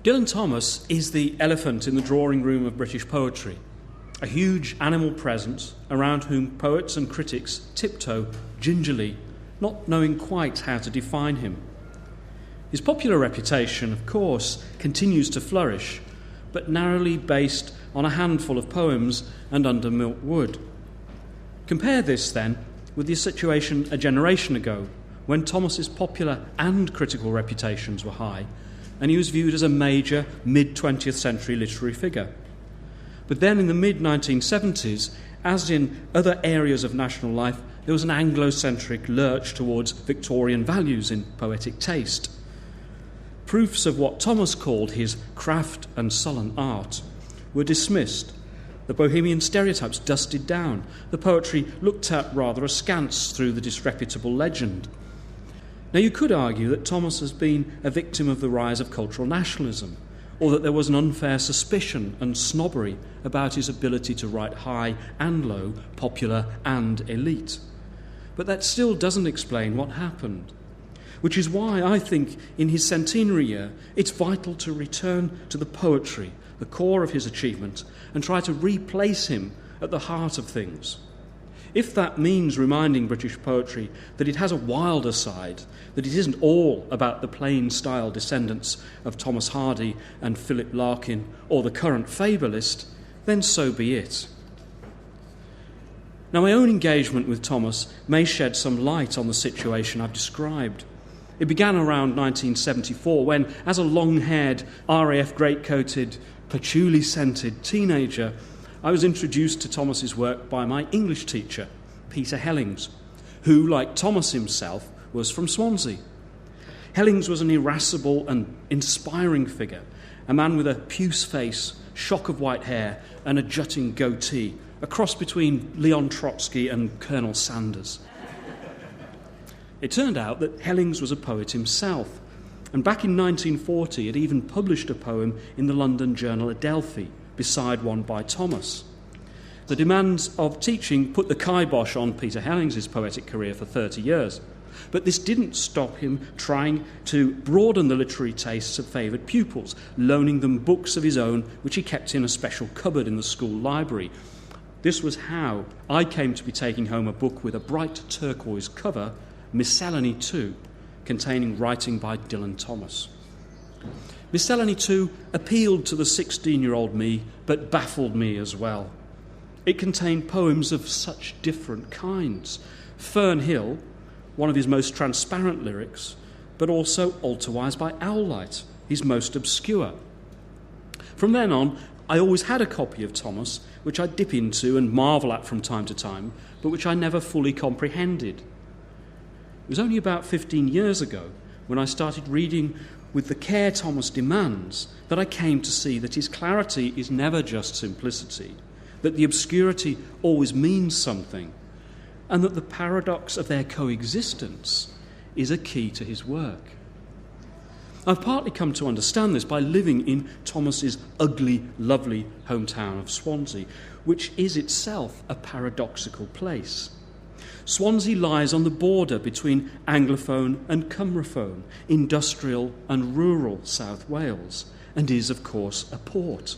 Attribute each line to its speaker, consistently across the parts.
Speaker 1: Dylan Thomas is the elephant in the drawing room of British poetry, a huge animal presence around whom poets and critics tiptoe gingerly, not knowing quite how to define him. His popular reputation, of course, continues to flourish, but narrowly based on a handful of poems and under milk wood. Compare this, then, with the situation a generation ago, when Thomas's popular and critical reputations were high, and he was viewed as a major mid-20th century literary figure. But then in the mid-1970s, as in other areas of national life, there was an Anglo-centric lurch towards Victorian values in poetic taste. Proofs of what Thomas called his craft and sullen art were dismissed, the bohemian stereotypes dusted down, the poetry looked at rather askance through the disreputable legend. Now, you could argue that Thomas has been a victim of the rise of cultural nationalism, or that there was an unfair suspicion and snobbery about his ability to write high and low, popular and elite. But that still doesn't explain what happened, which is why I think in his centenary year it's vital to return to the poetry, the core of his achievement, and try to replace him at the heart of things. If that means reminding British poetry that it has a wilder side, that it isn't all about the plain-style descendants of Thomas Hardy and Philip Larkin or the current fabulist, then so be it. Now, my own engagement with Thomas may shed some light on the situation I've described. It began around 1974 when, as a long-haired, RAF great-coated, patchouli-scented teenager, I was introduced to Thomas's work by my English teacher, Peter Hellings, who, like Thomas himself, was from Swansea. Hellings was an irascible and inspiring figure, a man with a puce face, shock of white hair, and a jutting goatee, a cross between Leon Trotsky and Colonel Sanders. It turned out that Hellings was a poet himself, and back in 1940 had even published a poem in the London journal Adelphi, beside one by Thomas. The demands of teaching put the kibosh on Peter Hellings' poetic career for 30 years, but this didn't stop him trying to broaden the literary tastes of favoured pupils, loaning them books of his own which he kept in a special cupboard in the school library. This was how I came to be taking home a book with a bright turquoise cover, Miscellany 2, containing writing by Dylan Thomas. Miscellany 2 appealed to the 16-year-old me, but baffled me as well. It contained poems of such different kinds. Fern Hill, one of his most transparent lyrics, but also Alterwise by Owllight, his most obscure. From then on, I always had a copy of Thomas, which I dip into and marvel at from time to time, but which I never fully comprehended. It was only about 15 years ago, when I started reading with the care Thomas demands, that I came to see that his clarity is never just simplicity, that the obscurity always means something, and that the paradox of their coexistence is a key to his work. I've partly come to understand this by living in Thomas's ugly, lovely hometown of Swansea, which is itself a paradoxical place. Swansea lies on the border between Anglophone and Cymrophone, industrial and rural South Wales, and is, of course, a port.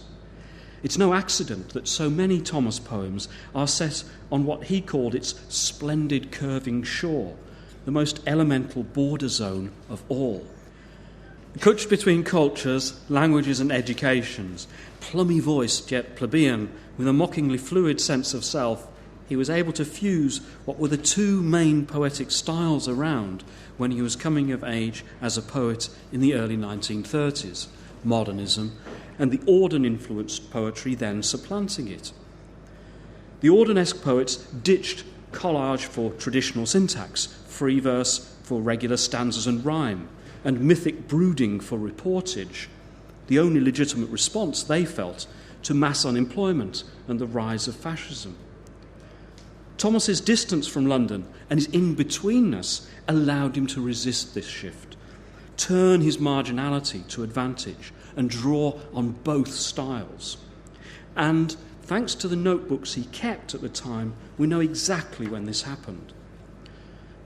Speaker 1: It's no accident that so many Thomas poems are set on what he called its splendid curving shore, the most elemental border zone of all. Couched between cultures, languages and educations, plummy-voiced yet plebeian, with a mockingly fluid sense of self, he was able to fuse what were the two main poetic styles around when he was coming of age as a poet in the early 1930s, modernism, and the Auden-influenced poetry then supplanting it. The Audenesque poets ditched collage for traditional syntax, free verse for regular stanzas and rhyme, and mythic brooding for reportage, the only legitimate response, they felt, to mass unemployment and the rise of fascism. Thomas's distance from London and his in-betweenness allowed him to resist this shift, turn his marginality to advantage, and draw on both styles. And thanks to the notebooks he kept at the time, we know exactly when this happened.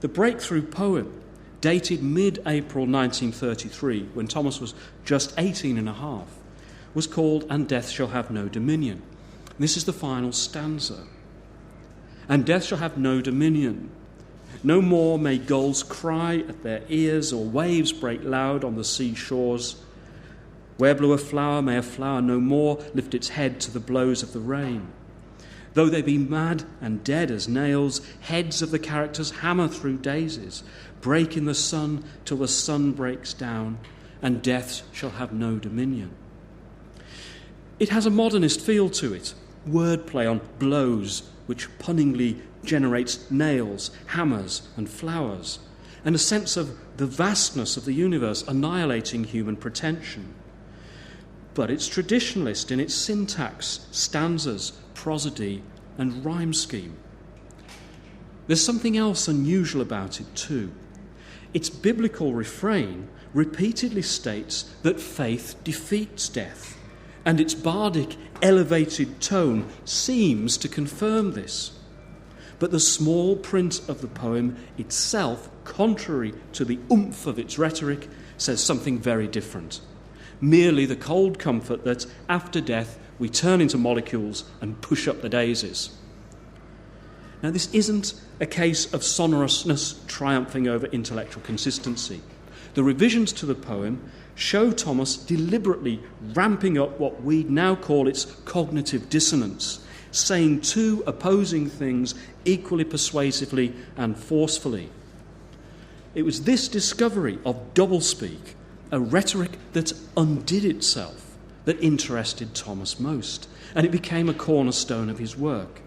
Speaker 1: The breakthrough poem dated mid-April 1933, when Thomas was just 18 and a half, was called "And Death Shall Have No Dominion." This is the final stanza. "And death shall have no dominion. No more may gulls cry at their ears, or waves break loud on the sea shores. Where blew a flower, may a flower no more lift its head to the blows of the rain. Though they be mad and dead as nails, heads of the characters hammer through daisies, break in the sun till the sun breaks down, and death shall have no dominion." It has a modernist feel to it, wordplay on blows, which punningly generates nails, hammers, and flowers, and a sense of the vastness of the universe annihilating human pretension. But it's traditionalist in its syntax, stanzas, prosody, and rhyme scheme. There's something else unusual about it too. Its biblical refrain repeatedly states that faith defeats death, and its bardic, elevated tone seems to confirm this. But the small print of the poem itself, contrary to the oomph of its rhetoric, says something very different. Merely the cold comfort that after death we turn into molecules and push up the daisies. Now, this isn't a case of sonorousness triumphing over intellectual consistency. The revisions to the poem show Thomas deliberately ramping up what we now call its cognitive dissonance, saying two opposing things equally persuasively and forcefully. It was this discovery of doublespeak, a rhetoric that undid itself, that interested Thomas most, and it became a cornerstone of his work.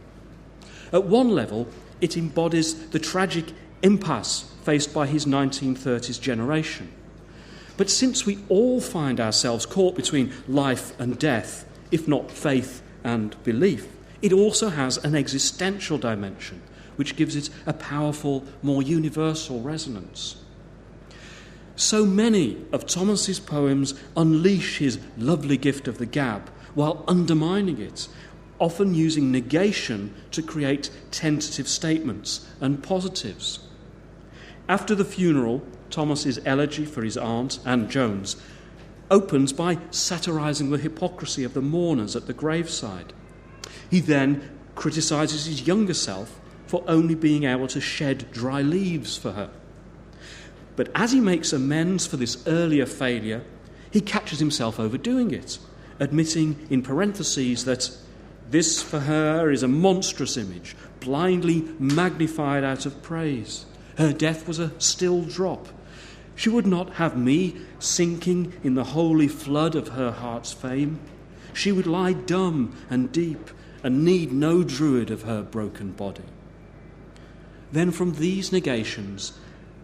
Speaker 1: At one level, it embodies the tragic impasse faced by his 1930s generation. But since we all find ourselves caught between life and death, if not faith and belief, it also has an existential dimension, which gives it a powerful, more universal resonance. So many of Thomas's poems unleash his lovely gift of the gab while undermining it, often using negation to create tentative statements and positives. After the funeral, Thomas's elegy for his aunt, Anne Jones, opens by satirising the hypocrisy of the mourners at the graveside. He then criticises his younger self for only being able to shed dry leaves for her. But as he makes amends for this earlier failure, he catches himself overdoing it, admitting in parentheses that this for her is a monstrous image, blindly magnified out of praise. Her death was a still drop. She would not have me sinking in the holy flood of her heart's fame. She would lie dumb and deep and need no druid of her broken body. Then from these negations,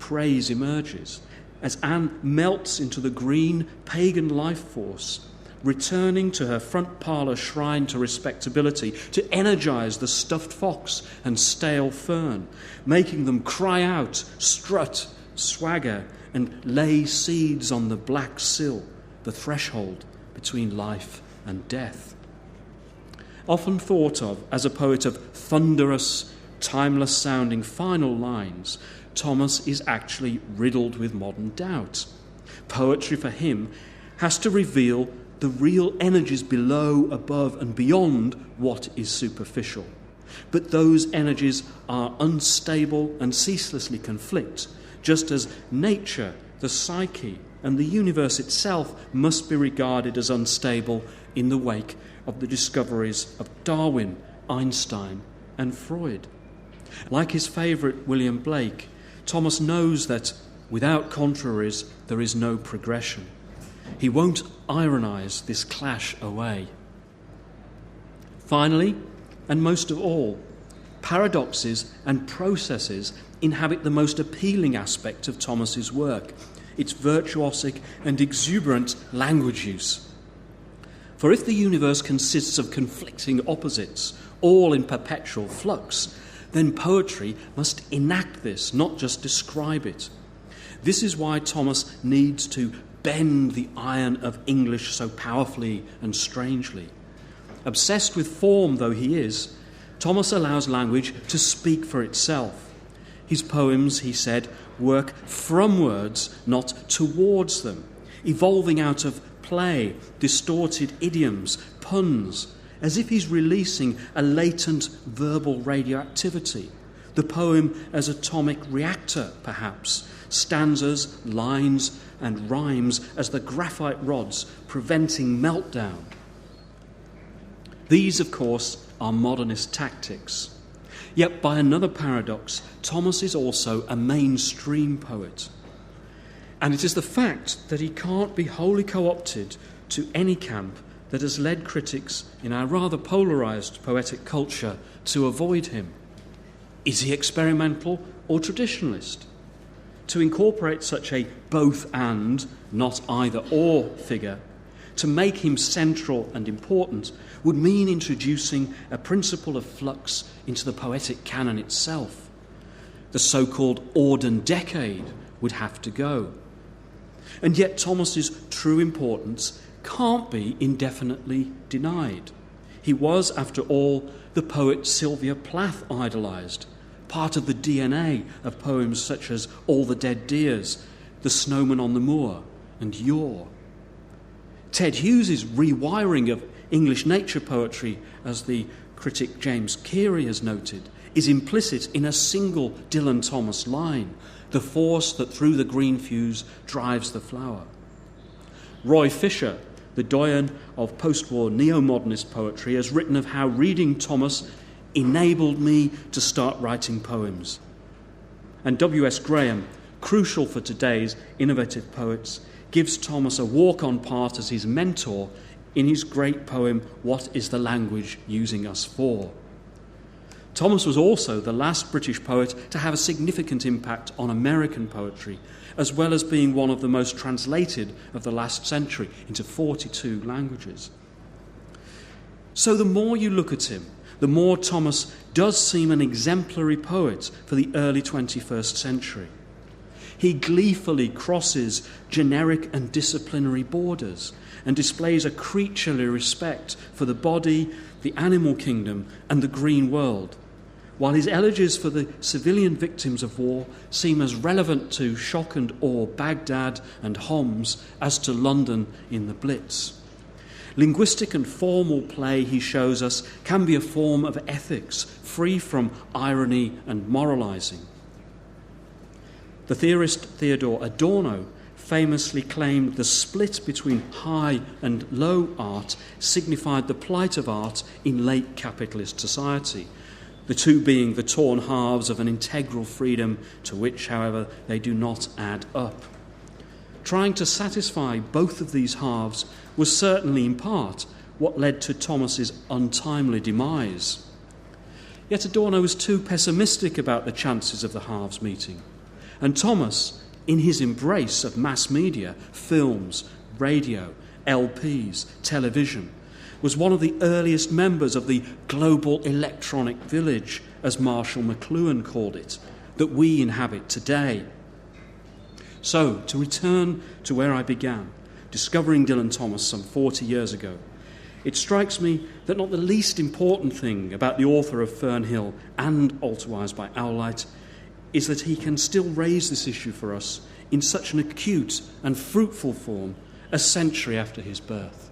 Speaker 1: praise emerges as Anne melts into the green pagan life force, returning to her front parlour shrine to respectability, to energise the stuffed fox and stale fern, making them cry out, strut, swagger, and lay seeds on the black sill, the threshold between life and death. Often thought of as a poet of thunderous, timeless-sounding final lines, Thomas is actually riddled with modern doubt. Poetry for him has to reveal the real energies below, above, and beyond what is superficial. But those energies are unstable and ceaselessly conflict, just as nature, the psyche, and the universe itself must be regarded as unstable in the wake of the discoveries of Darwin, Einstein, and Freud. Like his favourite William Blake, Thomas knows that without contraries there is no progression. He won't ironise this clash away. Finally, and most of all, paradoxes and processes inhabit the most appealing aspect of Thomas's work, its virtuosic and exuberant language use. For if the universe consists of conflicting opposites, all in perpetual flux, then poetry must enact this, not just describe it. This is why Thomas needs to bend the iron of English so powerfully and strangely. Obsessed with form though he is, Thomas allows language to speak for itself. His poems, he said, work from words, not towards them, evolving out of play, distorted idioms, puns, as if he's releasing a latent verbal radioactivity. The poem as atomic reactor, perhaps, stanzas, lines, and rhymes as the graphite rods preventing meltdown. These, of course, are modernist tactics. Yet, by another paradox, Thomas is also a mainstream poet. And it is the fact that he can't be wholly co-opted to any camp that has led critics in our rather polarised poetic culture to avoid him. Is he experimental or traditionalist? To incorporate such a both-and, not either-or figure, to make him central and important, would mean introducing a principle of flux into the poetic canon itself. The so-called Auden decade would have to go. And yet Thomas's true importance can't be indefinitely denied. He was, after all, the poet Sylvia Plath idolised, part of the DNA of poems such as All the Dead Dears, The Snowman on the Moor, and Yore. Ted Hughes' rewiring of English nature poetry, as the critic James Carey has noted, is implicit in a single Dylan Thomas line, the force that through the green fuse drives the flower. Roy Fisher, the doyen of post-war neo-modernist poetry, has written of how reading Thomas enabled me to start writing poems. And W.S. Graham, crucial for today's innovative poets, gives Thomas a walk-on part as his mentor in his great poem, What is the Language Using Us For? Thomas was also the last British poet to have a significant impact on American poetry, as well as being one of the most translated of the last century into 42 languages. So the more you look at him, the more Thomas does seem an exemplary poet for the early 21st century. He gleefully crosses generic and disciplinary borders and displays a creaturely respect for the body, the animal kingdom, and the green world, while his elegies for the civilian victims of war seem as relevant to shock and awe Baghdad and Homs as to London in the Blitz. Linguistic and formal play, he shows us, can be a form of ethics, free from irony and moralising. The theorist Theodore Adorno famously claimed the split between high and low art signified the plight of art in late capitalist society, the two being the torn halves of an integral freedom to which, however, they do not add up. Trying to satisfy both of these halves was certainly in part what led to Thomas's untimely demise. Yet Adorno was too pessimistic about the chances of the halves meeting. And Thomas, in his embrace of mass media, films, radio, LPs, television, was one of the earliest members of the global electronic village, as Marshall McLuhan called it, that we inhabit today. So, to return to where I began, discovering Dylan Thomas some 40 years ago, it strikes me that not the least important thing about the author of Fernhill and Alterwise by Owlite is that he can still raise this issue for us in such an acute and fruitful form a century after his birth.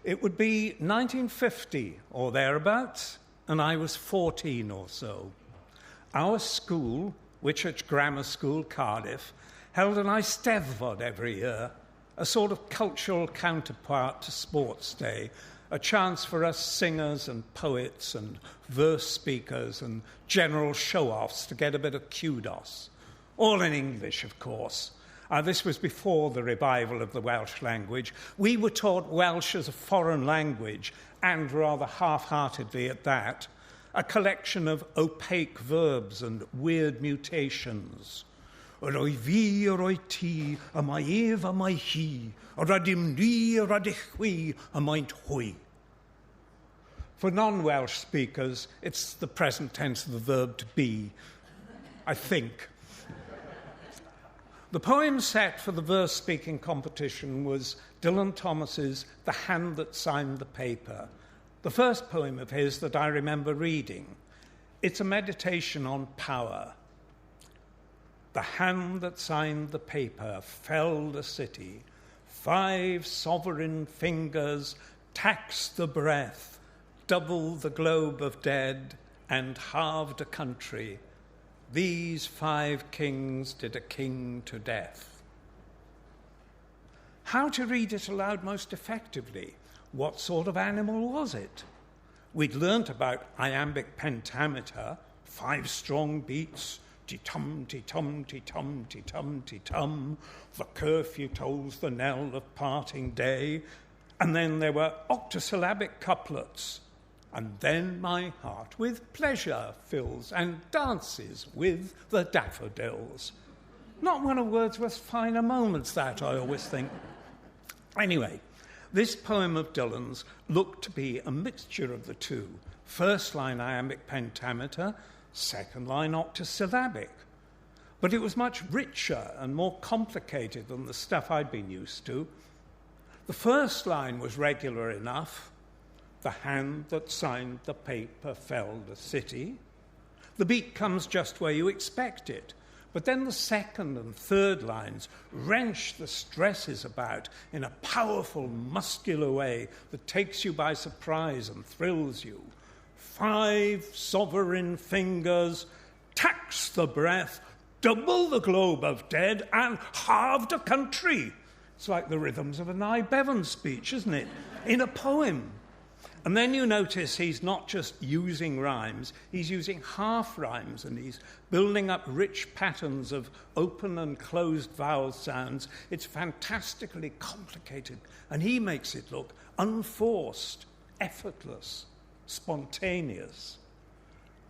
Speaker 2: It would be 1950 or thereabouts, and I was 14 or so. Our school, Whitchurch Grammar School, Cardiff, held an Eisteddfod every year, a sort of cultural counterpart to Sports Day, a chance for us singers and poets and verse speakers and general show-offs to get a bit of kudos. All in English, of course. This was before the revival of the Welsh language. We were taught Welsh as a foreign language, and rather half-heartedly at that, a collection of opaque verbs and weird mutations. Roi fi, roi ti, a mae ef a mae hi, a radim ni, a radich wi, a maint hwy. For non-Welsh speakers, it's the present tense of the verb to be, I think. The poem set for the verse-speaking competition was Dylan Thomas's The Hand That Signed the Paper, the first poem of his that I remember reading. It's a meditation on power. The hand that signed the paper felled a city. 5 sovereign fingers taxed the breath, doubled the globe of dead, and halved a country. These 5 kings did a king to death. How to read it aloud most effectively? What sort of animal was it? We'd learnt about iambic pentameter, 5 strong beats, ti-tum, ti-tum, ti-tum, ti-tum, ti-tum. The curfew tolls the knell of parting day. And then there were octosyllabic couplets. And then my heart with pleasure fills and dances with the daffodils. Not one of Wordsworth's finer moments, that, I always think. Anyway, this poem of Dylan's looked to be a mixture of the two. First line iambic pentameter, second line octosyllabic. But it was much richer and more complicated than the stuff I'd been used to. The first line was regular enough. The hand that signed the paper felled a city. The beat comes just where you expect it. But then the second and third lines wrench the stresses about in a powerful, muscular way that takes you by surprise and thrills you. 5 sovereign fingers tax the breath, double the globe of dead, and halved a country. It's like the rhythms of a Nye Bevan speech, isn't it? In a poem. And then you notice he's not just using rhymes, he's using half rhymes, and he's building up rich patterns of open and closed vowel sounds. It's fantastically complicated, and he makes it look unforced, effortless, spontaneous.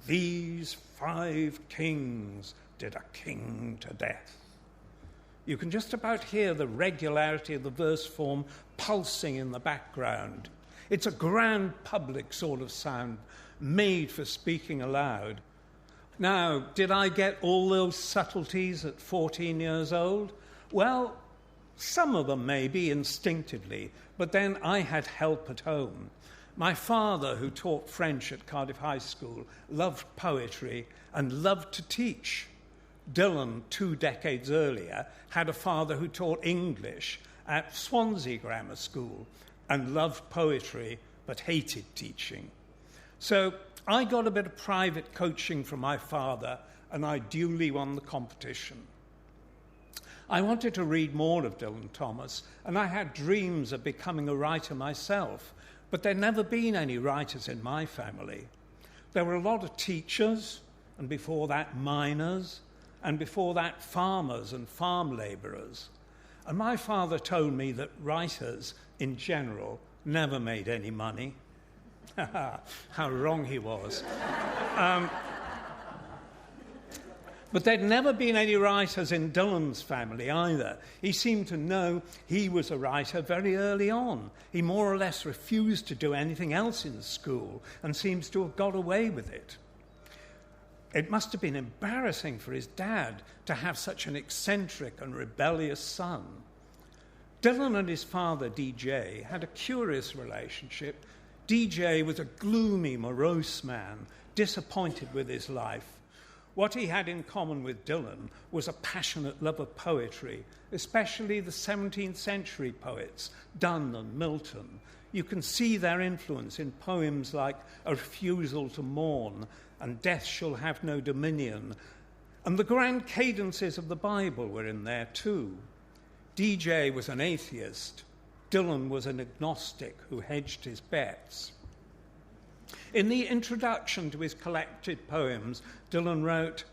Speaker 2: These 5 kings did a king to death. You can just about hear the regularity of the verse form pulsing in the background. It's a grand public sort of sound made for speaking aloud. Now, did I get all those subtleties at 14 years old? Well, some of them maybe instinctively, but then I had help at home. My father, who taught French at Cardiff High School, loved poetry and loved to teach. Dylan, 2 decades earlier, had a father who taught English at Swansea Grammar School and loved poetry but hated teaching. So I got a bit of private coaching from my father, and I duly won the competition. I wanted to read more of Dylan Thomas, and I had dreams of becoming a writer myself, but there'd never been any writers in my family. There were a lot of teachers, and before that miners, and before that farmers and farm labourers. And my father told me that writers, in general, never made any money. How wrong he was. But there'd never been any writers in Dylan's family either. He seemed to know he was a writer very early on. He more or less refused to do anything else in school and seems to have got away with it. It must have been embarrassing for his dad to have such an eccentric and rebellious son. Dylan and his father, DJ, had a curious relationship. DJ was a gloomy, morose man, disappointed with his life. What he had in common with Dylan was a passionate love of poetry, especially the 17th century poets, Donne and Milton. You can see their influence in poems like A Refusal to Mourn and Death Shall Have No Dominion. And the grand cadences of the Bible were in there too. DJ was an atheist. Dylan was an agnostic who hedged his bets. In the introduction to his collected poems, Dylan wrote,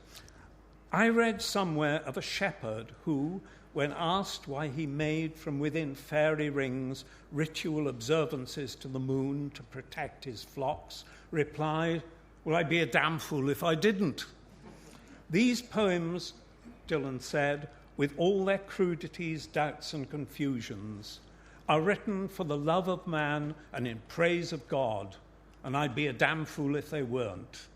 Speaker 2: "I read somewhere of a shepherd who, when asked why he made from within fairy rings ritual observances to the moon to protect his flocks, replied, 'Well, I'd be a damn fool if I didn't.' These poems Dylan said, with all their crudities, doubts and confusions, are written for the love of man and in praise of God, and I'd be a damn fool if they weren't.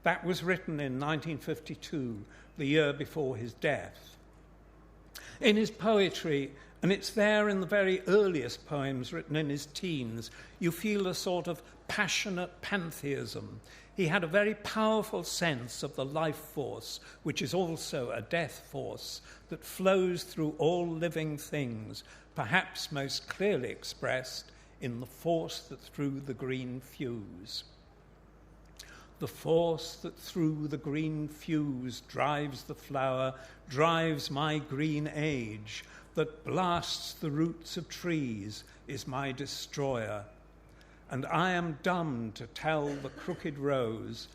Speaker 2: That was written in 1952, the year before his death. In his poetry, and it's there in the very earliest poems written in his teens, you feel a sort of passionate pantheism. He had a very powerful sense of the life force, which is also a death force, that flows through all living things, perhaps most clearly expressed in the force that threw the green fuse. The force that through the green fuse drives the flower, drives my green age, that blasts the roots of trees, is my destroyer. And I am dumb to tell the crooked rose,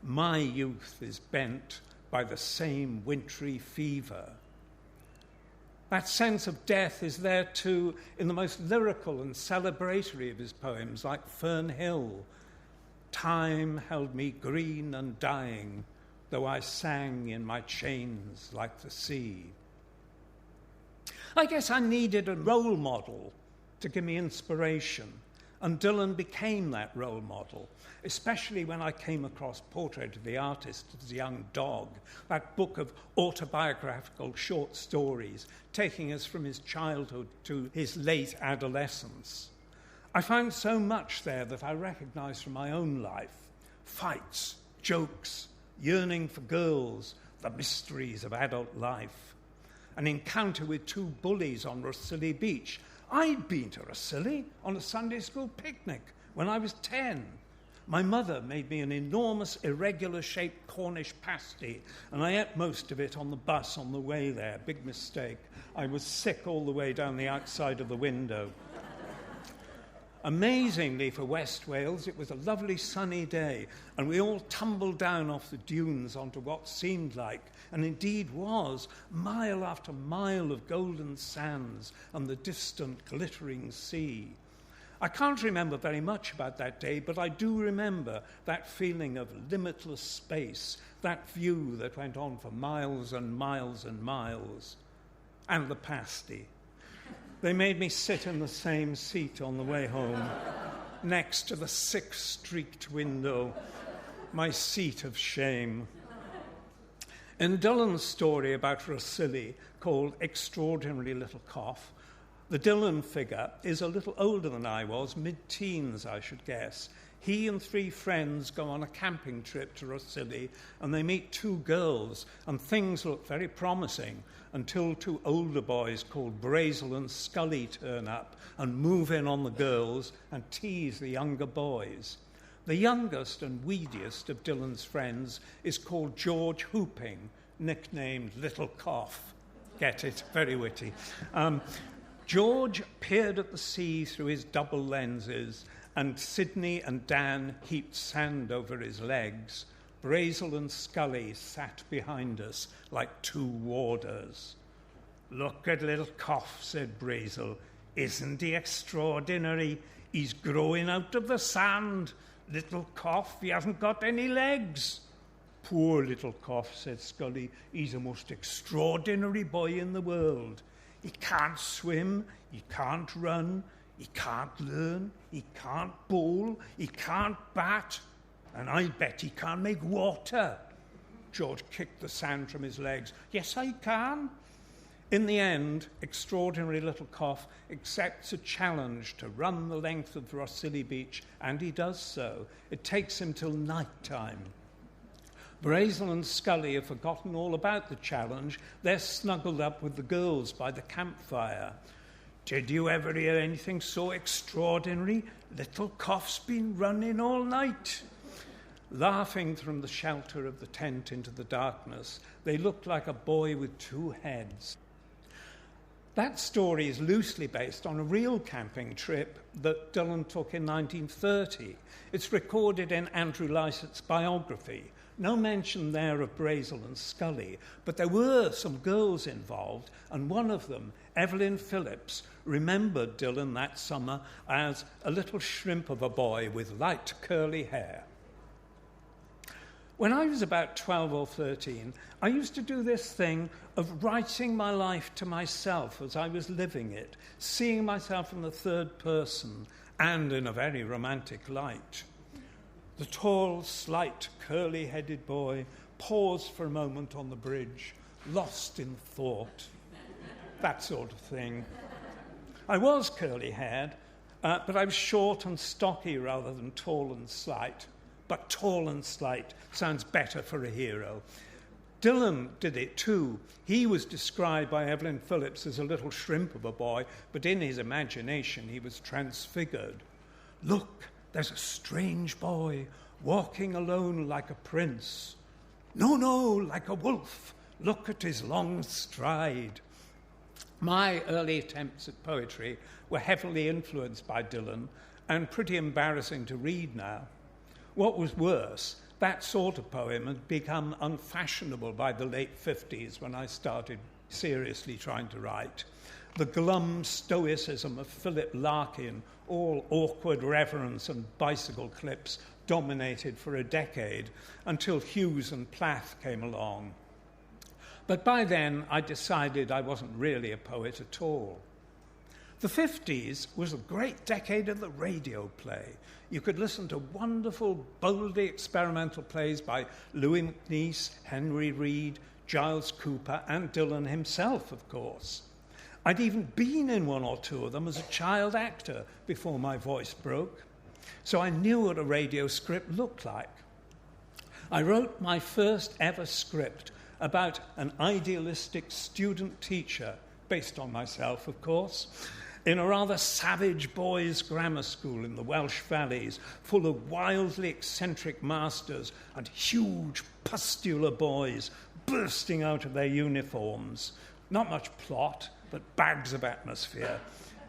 Speaker 2: my youth is bent by the same wintry fever. That sense of death is there too in the most lyrical and celebratory of his poems, like Fern Hill. Time held me green and dying, though I sang in my chains like the sea. I guess I needed a role model to give me inspiration, and Dylan became that role model, especially when I came across Portrait of the Artist as a Young Dog, that book of autobiographical short stories, taking us from his childhood to his late adolescence. I found so much there that I recognized from my own life: fights, jokes, yearning for girls, the mysteries of adult life. An encounter with two bullies on Rhossili Beach. I'd been to Rhossili on a Sunday school picnic when I was 10. My mother made me an enormous, irregular-shaped Cornish pasty, and I ate most of it on the bus on the way there. Big mistake. I was sick all the way down the outside of the window. Amazingly for West Wales, it was a lovely sunny day, and we all tumbled down off the dunes onto what seemed like, and indeed was, mile after mile of golden sands and the distant glittering sea. I can't remember very much about that day, but I do remember that feeling of limitless space, that view that went on for miles and miles and miles, and the pasty. They made me sit in the same seat on the way home, next to the six-streaked window, my seat of shame. In Dylan's story about Rhossili, called Extraordinary Little Cough, the Dylan figure is a little older than I was, mid-teens, I should guess. He and three friends go on a camping trip to Rhossili, and they meet two girls, and things look very promising until two older boys called Refusal and Scully turn up and move in on the girls and tease the younger boys. The youngest and weediest of Dylan's friends is called George Hooping, nicknamed Little Cough. Get it? Very witty. George peered at the sea through his double lenses, and Sidney and Dan heaped sand over his legs. Refusal and Scully sat behind us like two warders. "Look at Little Cough," said Refusal. "Isn't he extraordinary? He's growing out of the sand. Little Cough, he hasn't got any legs." "Poor Little Cough," said Scully. "He's the most extraordinary boy in the world. He can't swim, he can't run, he can't learn, he can't bowl, he can't bat, and I bet he can't make water." George kicked the sand from his legs. "Yes, I can." In the end, Extraordinary Little Cough accepts a challenge to run the length of Rhossili Beach, and he does so. It takes him till night time. Refusal and Scully have forgotten all about the challenge. They're snuggled up with the girls by the campfire. "Did you ever hear anything so extraordinary? Little Cough's been running all night." Laughing from the shelter of the tent into the darkness, they looked like a boy with two heads. That story is loosely based on a real camping trip that Dylan took in 1930. It's recorded in Andrew Lycett's biography. No mention there of Refusal and Scully, but there were some girls involved, and one of them, Evelyn Phillips, remembered Dylan that summer as a little shrimp of a boy with light curly hair. When I was about 12 or 13, I used to do this thing of writing my life to myself as I was living it, seeing myself in the third person and in a very romantic light. The tall, slight, curly-headed boy paused for a moment on the bridge, lost in thought. That sort of thing. I was curly-haired, but I was short and stocky rather than tall and slight. But tall and slight sounds better for a hero. Dylan did it too. He was described by Evelyn Phillips as a little shrimp of a boy, but in his imagination he was transfigured. Look, there's a strange boy walking alone like a prince. No, like a wolf. Look at his long stride. My early attempts at poetry were heavily influenced by Dylan and pretty embarrassing to read now. What was worse, that sort of poem had become unfashionable by the late 50s when I started seriously trying to write. The glum stoicism of Philip Larkin, all awkward reverence and bicycle clips, dominated for a decade until Hughes and Plath came along. But by then, I decided I wasn't really a poet at all. The 50s was a great decade of the radio play. You could listen to wonderful, boldly experimental plays by Louis MacNeice, Henry Reed, Giles Cooper, and Dylan himself, of course. I'd even been in one or two of them as a child actor before my voice broke. So I knew what a radio script looked like. I wrote my first ever script about an idealistic student teacher, based on myself, of course, in a rather savage boys' grammar school in the Welsh valleys, full of wildly eccentric masters and huge pustular boys bursting out of their uniforms. Not much plot, but bags of atmosphere.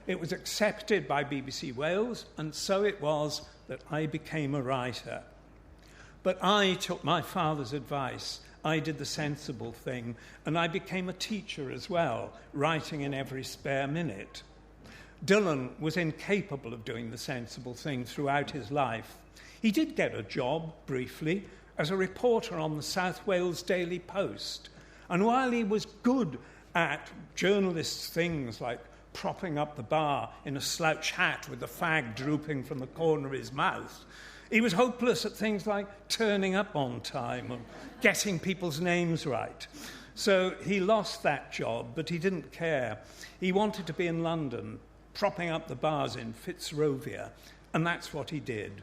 Speaker 2: It was accepted by BBC Wales, and so it was that I became a writer. But I took my father's advice. I did the sensible thing, and I became a teacher as well, writing in every spare minute. Dylan was incapable of doing the sensible thing throughout his life. He did get a job, briefly, as a reporter on the South Wales Daily Post. And while he was good at journalist things like propping up the bar in a slouch hat with a fag drooping from the corner of his mouth, he was hopeless at things like turning up on time and getting people's names right. So he lost that job, but he didn't care. He wanted to be in London, propping up the bars in Fitzrovia, and that's what he did.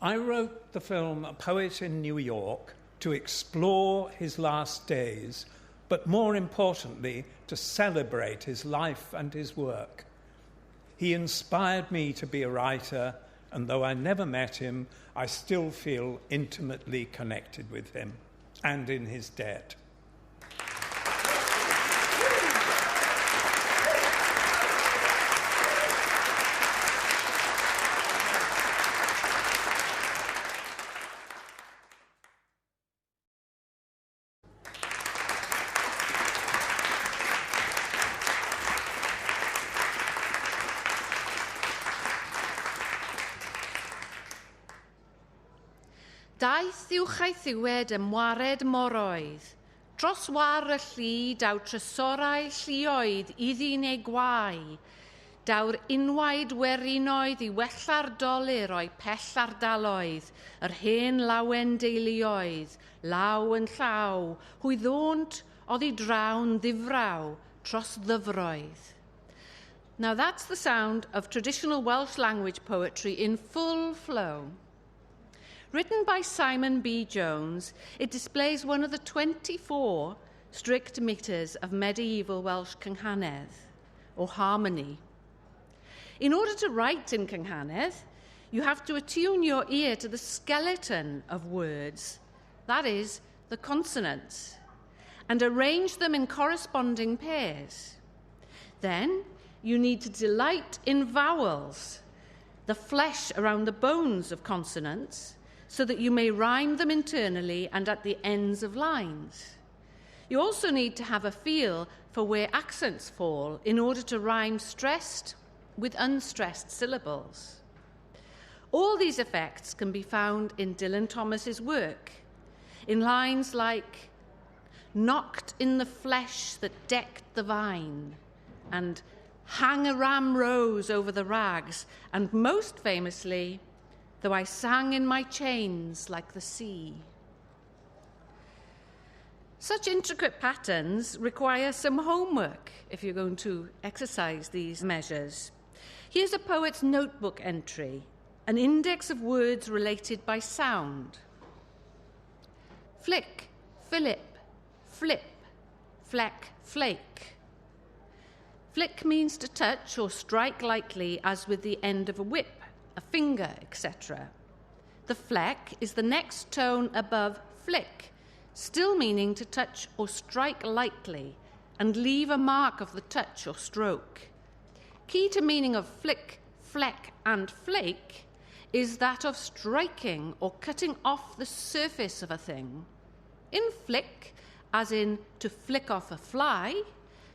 Speaker 2: I wrote the film A Poet in New York to explore his last days, but more importantly, to celebrate his life and his work. He inspired me to be a writer, and though I never met him, I still feel intimately connected with him and in his debt.
Speaker 3: Daeth uwch ei ddiwed ymwared moroedd, dros war y llu daw trysorau lluoedd iddi'n ei gwau, daw'r unwaid werinoedd I wella'r dolir o'i pell ardaloedd, yr hen lawen deuluoedd, law yn llaw, hwy ddont oddi drawn ddifraw tros ddyfroedd. Now that's the sound of traditional Welsh language poetry in full flow. Written by Simon B. Jones, it displays one of the 24 strict metres of medieval Welsh Cynghanedd, or harmony. In order to write in Cynghanedd, you have to attune your ear to the skeleton of words, that is, the consonants, and arrange them in corresponding pairs. Then, you need to delight in vowels, the flesh around the bones of consonants, so that you may rhyme them internally and at the ends of lines. You also need to have a feel for where accents fall in order to rhyme stressed with unstressed syllables. All these effects can be found in Dylan Thomas's work, in lines like "knocked in the flesh that decked the vine," and "hang a ram rose over the rags," and most famously, "though I sang in my chains like the sea." Such intricate patterns require some homework if you're going to exercise these measures. Here's a poet's notebook entry, an index of words related by sound. Flick, fillip, flip, fleck, flake. Flick means to touch or strike lightly, as with the end of a whip, a finger, etc. The fleck is the next tone above flick, still meaning to touch or strike lightly and leave a mark of the touch or stroke. Key to meaning of flick, fleck, and flake is that of striking or cutting off the surface of a thing. In flick, as in to flick off a fly,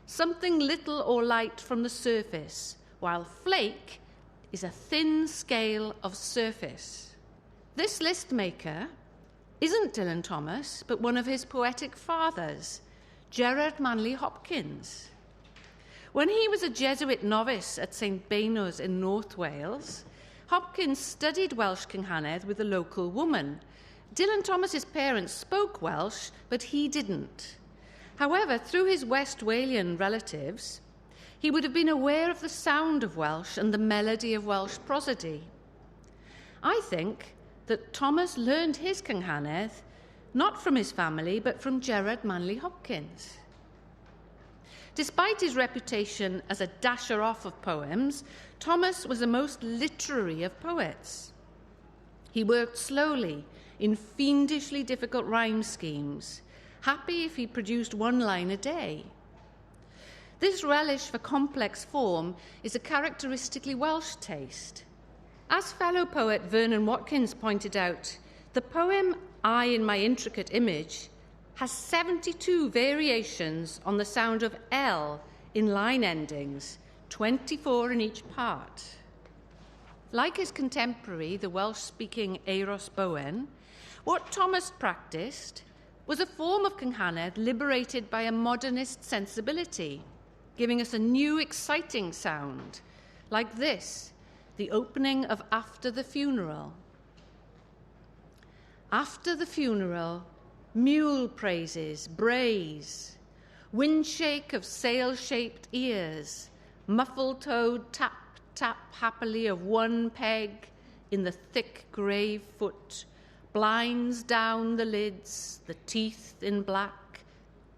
Speaker 3: something little or light from the surface, while flake is a thin scale of surface. This list maker isn't Dylan Thomas, but one of his poetic fathers, Gerard Manley Hopkins. When he was a Jesuit novice at St Beunos in North Wales, Hopkins studied Welsh Cynghanedd with a local woman. Dylan Thomas's parents spoke Welsh, but he didn't. However, through his West Walian relatives, he would have been aware of the sound of Welsh and the melody of Welsh prosody. I think that Thomas learned his Cynghanedd not from his family, but from Gerard Manley Hopkins. Despite his reputation as a dasher-off of poems, Thomas was the most literary of poets. He worked slowly in fiendishly difficult rhyme schemes, happy if he produced one line a day. This relish for complex form is a characteristically Welsh taste. As fellow poet Vernon Watkins pointed out, the poem "I in My Intricate Image" has 72 variations on the sound of L in line endings, 24 in each part. Like his contemporary, the Welsh-speaking Euros Bowen, what Thomas practiced was a form of Cynghanedd liberated by a modernist sensibility, giving us a new, exciting sound, like this, the opening of After the Funeral. After the funeral, mule praises, brays, windshake of sail-shaped ears, muffled-toed tap-tap happily of one peg in the thick grave foot, blinds down the lids, the teeth in black,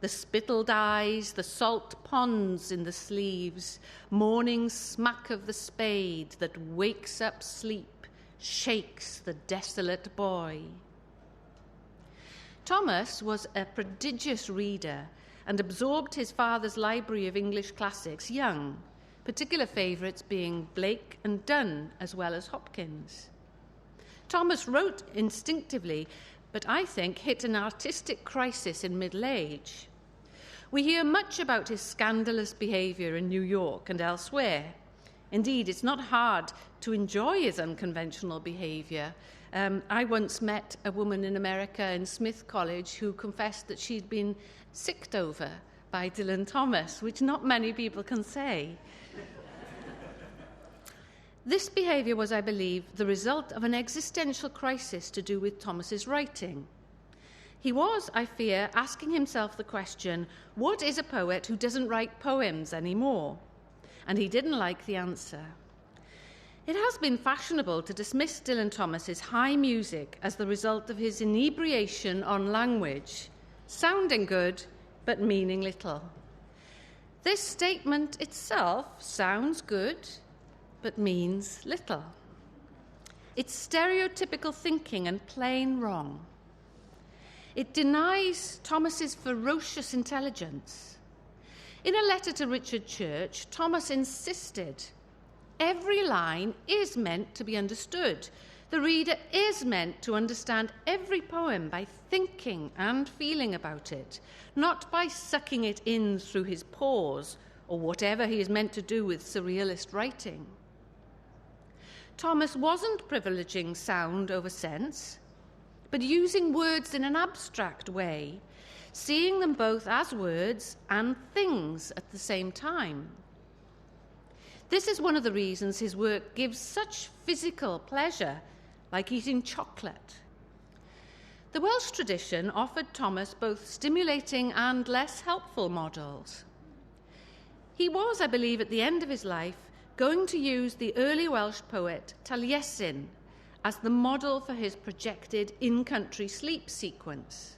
Speaker 3: the spittled eyes, the salt ponds in the sleeves, morning smack of the spade that wakes up sleep, shakes the desolate boy. Thomas was a prodigious reader and absorbed his father's library of English classics young, particular favourites being Blake and Donne, as well as Hopkins. Thomas wrote instinctively, but I think hit an artistic crisis in middle age. We hear much about his scandalous behaviour in New York and elsewhere. Indeed, it's not hard to enjoy his unconventional behaviour. I once met a woman in America in Smith College who confessed that she'd been sicked over by Dylan Thomas, which not many people can say. This behaviour was, I believe, the result of an existential crisis to do with Thomas's writing. He was, I fear, asking himself the question, what is a poet who doesn't write poems anymore? And he didn't like the answer. It has been fashionable to dismiss Dylan Thomas's high music as the result of his inebriation on language, sounding good but meaning little. This statement itself sounds good but means little. It's stereotypical thinking and plain wrong. It denies Thomas's ferocious intelligence. In a letter to Richard Church, Thomas insisted, every line is meant to be understood. The reader is meant to understand every poem by thinking and feeling about it, not by sucking it in through his pores or whatever he is meant to do with surrealist writing. Thomas wasn't privileging sound over sense, but using words in an abstract way, seeing them both as words and things at the same time. This is one of the reasons his work gives such physical pleasure, like eating chocolate. The Welsh tradition offered Thomas both stimulating and less helpful models. He was, I believe, at the end of his life, going to use the early Welsh poet Taliesin as the model for his projected in-country sleep sequence.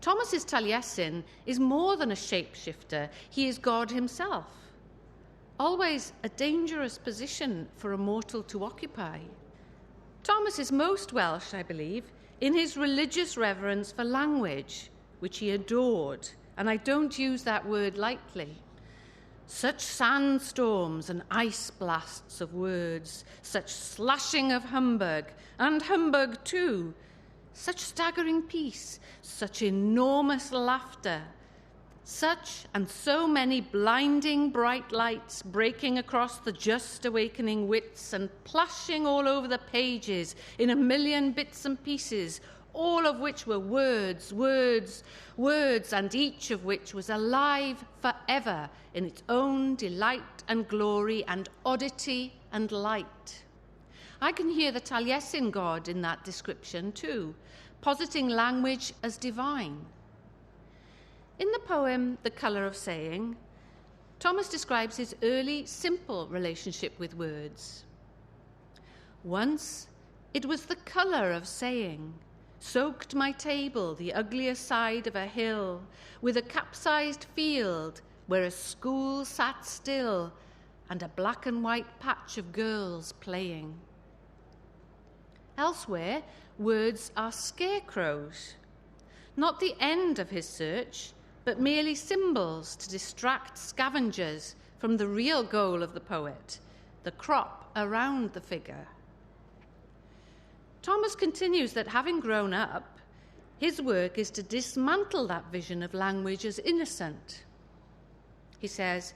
Speaker 3: Thomas's Taliesin is more than a shapeshifter. He is God himself. Always a dangerous position for a mortal to occupy. Thomas is most Welsh, I believe, in his religious reverence for language, which he adored, and I don't use that word lightly. Such sandstorms and ice blasts of words, such slashing of humbug, and humbug too, such staggering peace, such enormous laughter, such and so many blinding bright lights breaking across the just awakening wits and plashing all over the pages in a million bits and pieces, all of which were words, words, words, and each of which was alive forever in its own delight and glory and oddity and light. I can hear the Taliesin God in that description too, positing language as divine. In the poem The Colour of Saying, Thomas describes his early, simple relationship with words. Once it was the colour of saying, soaked my table the uglier side of a hill, with a capsized field where a school sat still, and a black and white patch of girls playing. Elsewhere, words are scarecrows, not the end of his search, but merely symbols to distract scavengers from the real goal of the poet, the crop around the figure. Thomas continues that having grown up, his work is to dismantle that vision of language as innocent. He says,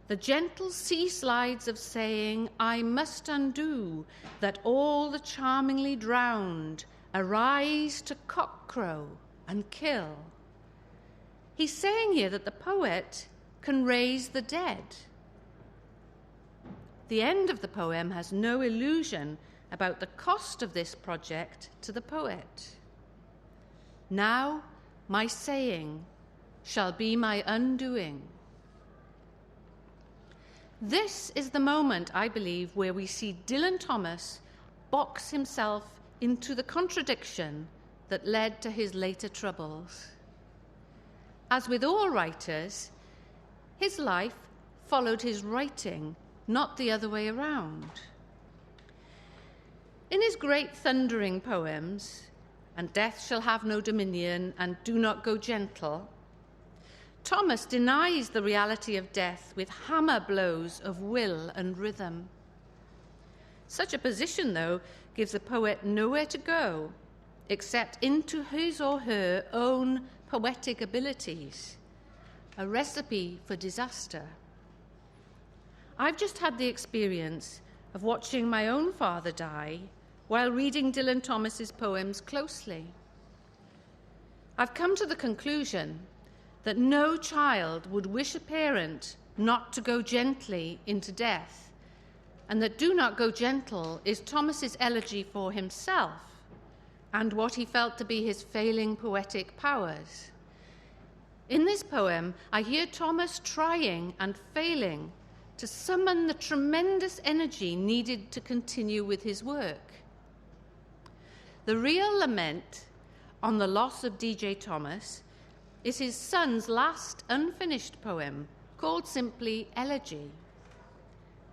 Speaker 3: "The gentle sea slides of saying I must undo, that all the charmingly drowned arise to cockcrow and kill." He's saying here that the poet can raise the dead. The end of the poem has no illusion about the cost of this project to the poet. Now my saying shall be my undoing. This is the moment, I believe, where we see Dylan Thomas box himself into the contradiction that led to his later troubles. As with all writers, his life followed his writing, not the other way around. In his great thundering poems, "And Death Shall Have No Dominion" and "Do Not Go Gentle," Thomas denies the reality of death with hammer blows of will and rhythm. Such a position, though, gives the poet nowhere to go except into his or her own poetic abilities, a recipe for disaster. I've just had the experience of watching my own father die while reading Dylan Thomas's poems closely. I've come to the conclusion that no child would wish a parent not to go gently into death, and that "Do Not Go Gentle" is Thomas's elegy for himself and what he felt to be his failing poetic powers. In this poem, I hear Thomas trying and failing to summon the tremendous energy needed to continue with his work. The real lament on the loss of D.J. Thomas is his son's last unfinished poem, called simply Elegy.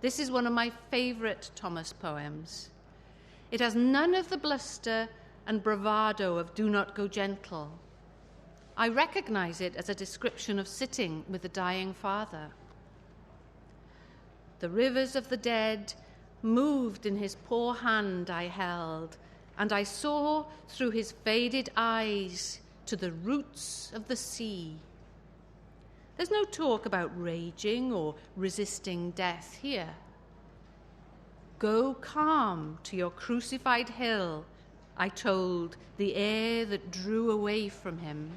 Speaker 3: This is one of my favourite Thomas poems. It has none of the bluster and bravado of "Do Not Go Gentle." I recognise it as a description of sitting with a dying father. "The rivers of the dead moved in his poor hand I held, and I saw through his faded eyes to the roots of the sea." There's no talk about raging or resisting death here. Go calm to your crucified hill, I told the air that drew away from him.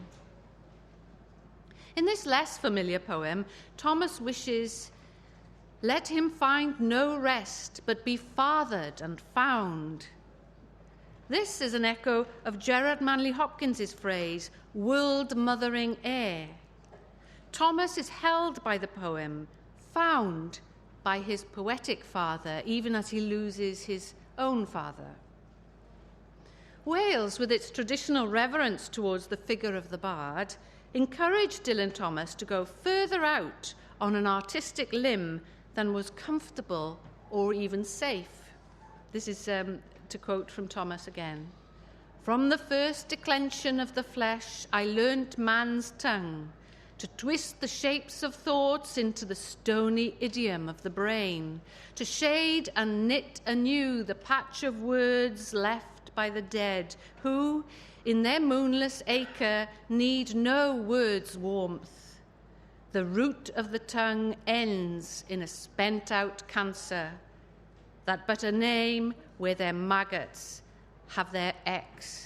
Speaker 3: In this less familiar poem, Thomas wishes, let him find no rest, but be fathered and found. This is an echo of Gerard Manley Hopkins's phrase, world-mothering air. Thomas is held by the poem, found by his poetic father, even as he loses his own father. Wales, with its traditional reverence towards the figure of the bard, encouraged Dylan Thomas to go further out on an artistic limb than was comfortable or even safe. This is to quote from Thomas again. From the first declension of the flesh, I learnt man's tongue, to twist the shapes of thoughts into the stony idiom of the brain, to shade and knit anew the patch of words left by the dead, who, in their moonless acre, need no words' warmth. The root of the tongue ends in a spent-out cancer, that but a name where their maggots have their X.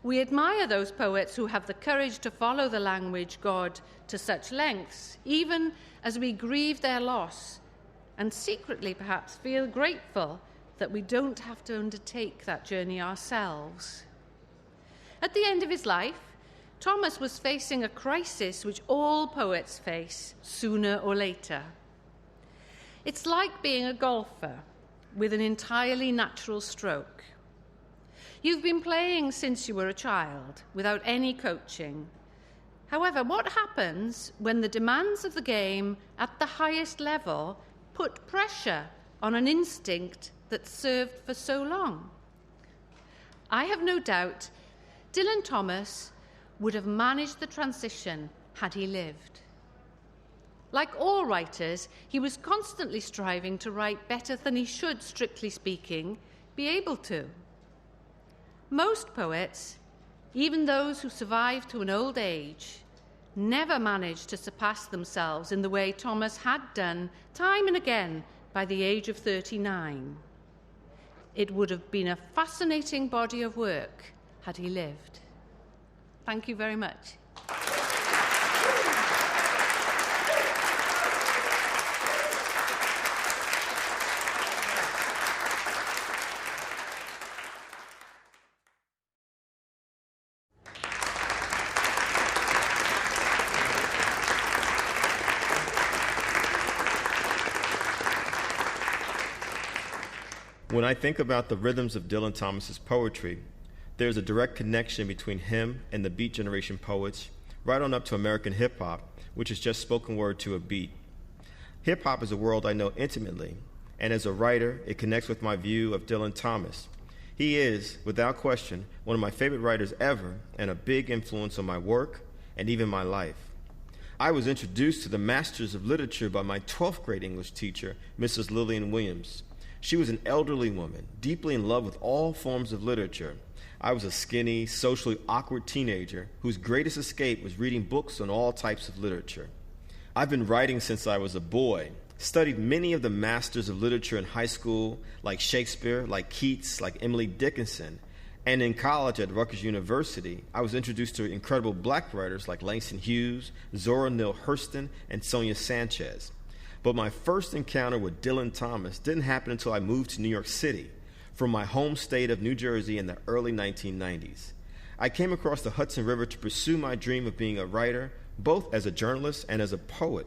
Speaker 3: We admire those poets who have the courage to follow the language God to such lengths, even as we grieve their loss, and secretly perhaps feel grateful that we don't have to undertake that journey ourselves. At the end of his life, Thomas was facing a crisis which all poets face sooner or later. It's like being a golfer with an entirely natural stroke. You've been playing since you were a child, without any coaching. However, what happens when the demands of the game at the highest level put pressure on an instinct that served for so long? I have no doubt Dylan Thomas would have managed the transition had he lived. Like all writers, he was constantly striving to write better than he should, strictly speaking, be able to. Most poets, even those who survive to an old age, never manage to surpass themselves in the way Thomas had done time and again by the age of 39. It would have been a fascinating body of work had he lived. Thank you very much.
Speaker 4: When I think about the rhythms of Dylan Thomas's poetry, there's a direct connection between him and the Beat Generation poets, right on up to American hip-hop, which is just spoken word to a beat. Hip-hop is a world I know intimately, and as a writer, it connects with my view of Dylan Thomas. He is, without question, one of my favorite writers ever and a big influence on my work and even my life. I was introduced to the Masters of Literature by my 12th grade English teacher, Mrs. Lillian Williams. She was an elderly woman, deeply in love with all forms of literature. I was a skinny, socially awkward teenager whose greatest escape was reading books on all types of literature. I've been writing since I was a boy, studied many of the masters of literature in high school, like Shakespeare, like Keats, like Emily Dickinson, and in college at Rutgers University, I was introduced to incredible black writers like Langston Hughes, Zora Neale Hurston, and Sonia Sanchez. But my first encounter with Dylan Thomas didn't happen until I moved to New York City from my home state of New Jersey in the early 1990s. I came across the Hudson River to pursue my dream of being a writer, both as a journalist and as a poet.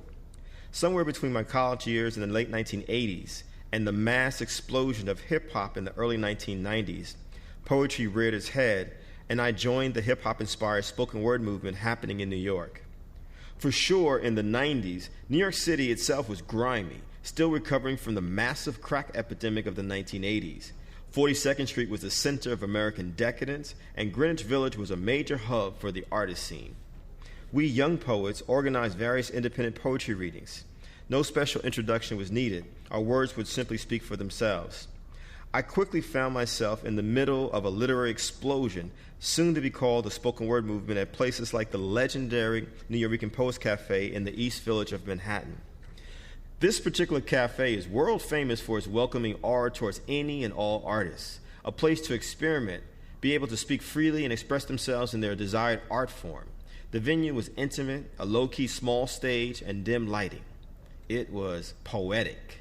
Speaker 4: Somewhere between my college years in the late 1980s and the mass explosion of hip-hop in the early 1990s, poetry reared its head, and I joined the hip-hop-inspired spoken word movement happening in New York. For sure, in the 90s, New York City itself was grimy, still recovering from the massive crack epidemic of the 1980s. 42nd Street was the center of American decadence, and Greenwich Village was a major hub for the artist scene. We young poets organized various independent poetry readings. No special introduction was needed. Our words would simply speak for themselves. I quickly found myself in the middle of a literary explosion, soon to be called the spoken word movement, at places like the legendary New Yorican Poets Cafe in the East Village of Manhattan. This particular cafe is world famous for its welcoming aura towards any and all artists, a place to experiment, be able to speak freely and express themselves in their desired art form. The venue was intimate, a low-key small stage, and dim lighting. It was poetic.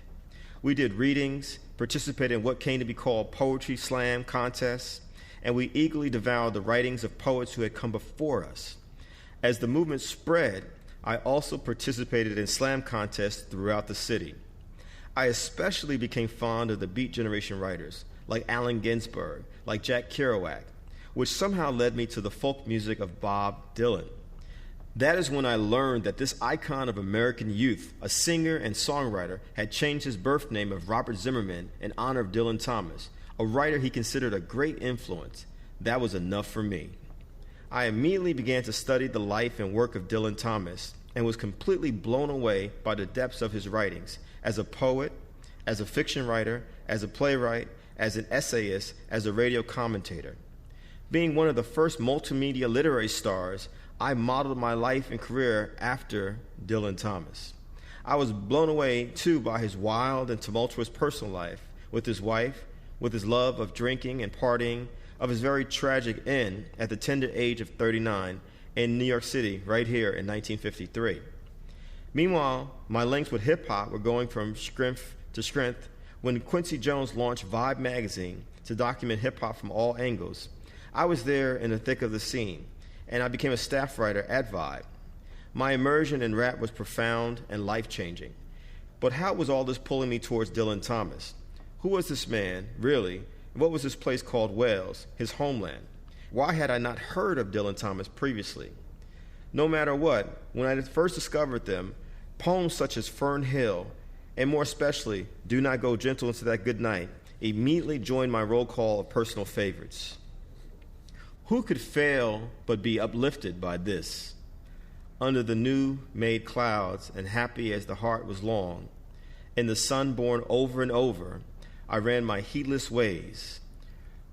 Speaker 4: We did readings, participated in what came to be called poetry slam contests, and we eagerly devoured the writings of poets who had come before us. As the movement spread, I also participated in slam contests throughout the city. I especially became fond of the Beat Generation writers, like Allen Ginsberg, like Jack Kerouac, which somehow led me to the folk music of Bob Dylan. That is when I learned that this icon of American youth, a singer and songwriter, had changed his birth name of Robert Zimmerman in honor of Dylan Thomas, a writer he considered a great influence. That was enough for me. I immediately began to study the life and work of Dylan Thomas and was completely blown away by the depths of his writings as a poet, as a fiction writer, as a playwright, as an essayist, as a radio commentator. Being one of the first multimedia literary stars, I modeled my life and career after Dylan Thomas. I was blown away, too, by his wild and tumultuous personal life with his wife, with his love of drinking and partying, of his very tragic end at the tender age of 39 in New York City, right here in 1953. Meanwhile, my links with hip-hop were going from strength to strength when Quincy Jones launched Vibe magazine to document hip-hop from all angles. I was there in the thick of the scene, and I became a staff writer at Vibe. My immersion in rap was profound and life-changing. But how was all this pulling me towards Dylan Thomas? Who was this man, really? What was this place called Wales, his homeland? Why had I not heard of Dylan Thomas previously? No matter what, when I first discovered them, poems such as Fern Hill, and more especially, Do Not Go Gentle Into That Good Night, immediately joined my roll call of personal favorites. Who could fail but be uplifted by this? Under the new-made clouds, and happy as the heart was long, in the sun born over and over, I ran my heedless ways.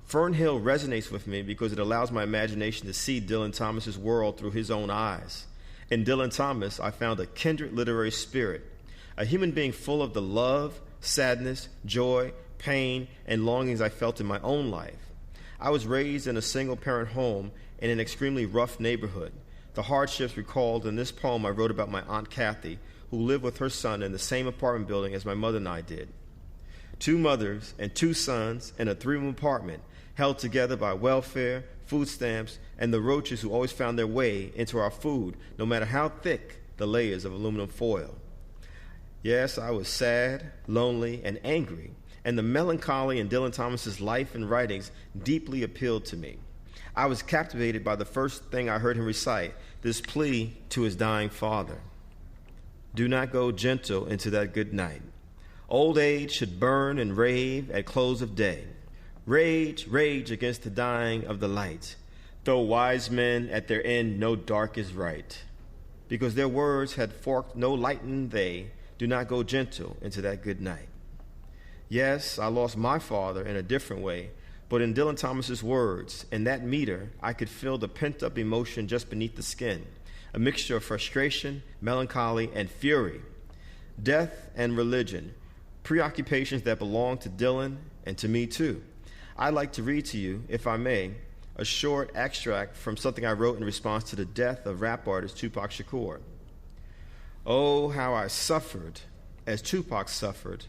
Speaker 4: Fern Hill resonates with me because it allows my imagination to see Dylan Thomas's world through his own eyes. In Dylan Thomas, I found a kindred literary spirit, a human being full of the love, sadness, joy, pain, and longings I felt in my own life. I was raised in a single-parent home in an extremely rough neighborhood. The hardships recalled in this poem I wrote about my Aunt Kathy, who lived with her son in the same apartment building as my mother and I did. 2 mothers and 2 sons in a 3-room apartment, held together by welfare, food stamps, and the roaches who always found their way into our food, no matter how thick the layers of aluminum foil. Yes, I was sad, lonely, and angry, and the melancholy in Dylan Thomas's life and writings deeply appealed to me. I was captivated by the first thing I heard him recite, this plea to his dying father. Do not go gentle into that good night. Old age should burn and rave at close of day. Rage, rage against the dying of the light. Though wise men at their end know dark is right. Because their words had forked no lighten they, do not go gentle into that good night. Yes, I lost my father in a different way, but in Dylan Thomas's words, in that meter, I could feel the pent-up emotion just beneath the skin, a mixture of frustration, melancholy, and fury. Death and religion, preoccupations that belong to Dylan and to me too. I'd like to read to you, if I may, a short extract from something I wrote in response to the death of rap artist Tupac Shakur. Oh, how I suffered, as Tupac suffered,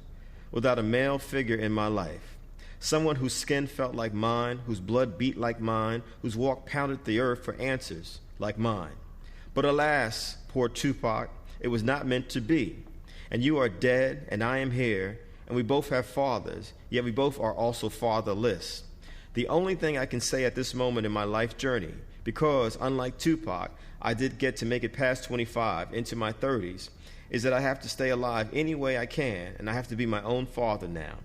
Speaker 4: without a male figure in my life. Someone whose skin felt like mine, whose blood beat like mine, whose walk pounded the earth for answers like mine. But alas, poor Tupac, it was not meant to be. And you are dead, and I am here, and we both have fathers, yet we both are also fatherless. The only thing I can say at this moment in my life journey, because unlike Tupac, I did get to make it past 25 into my 30s, is that I have to stay alive any way I can, and I have to be my own father now.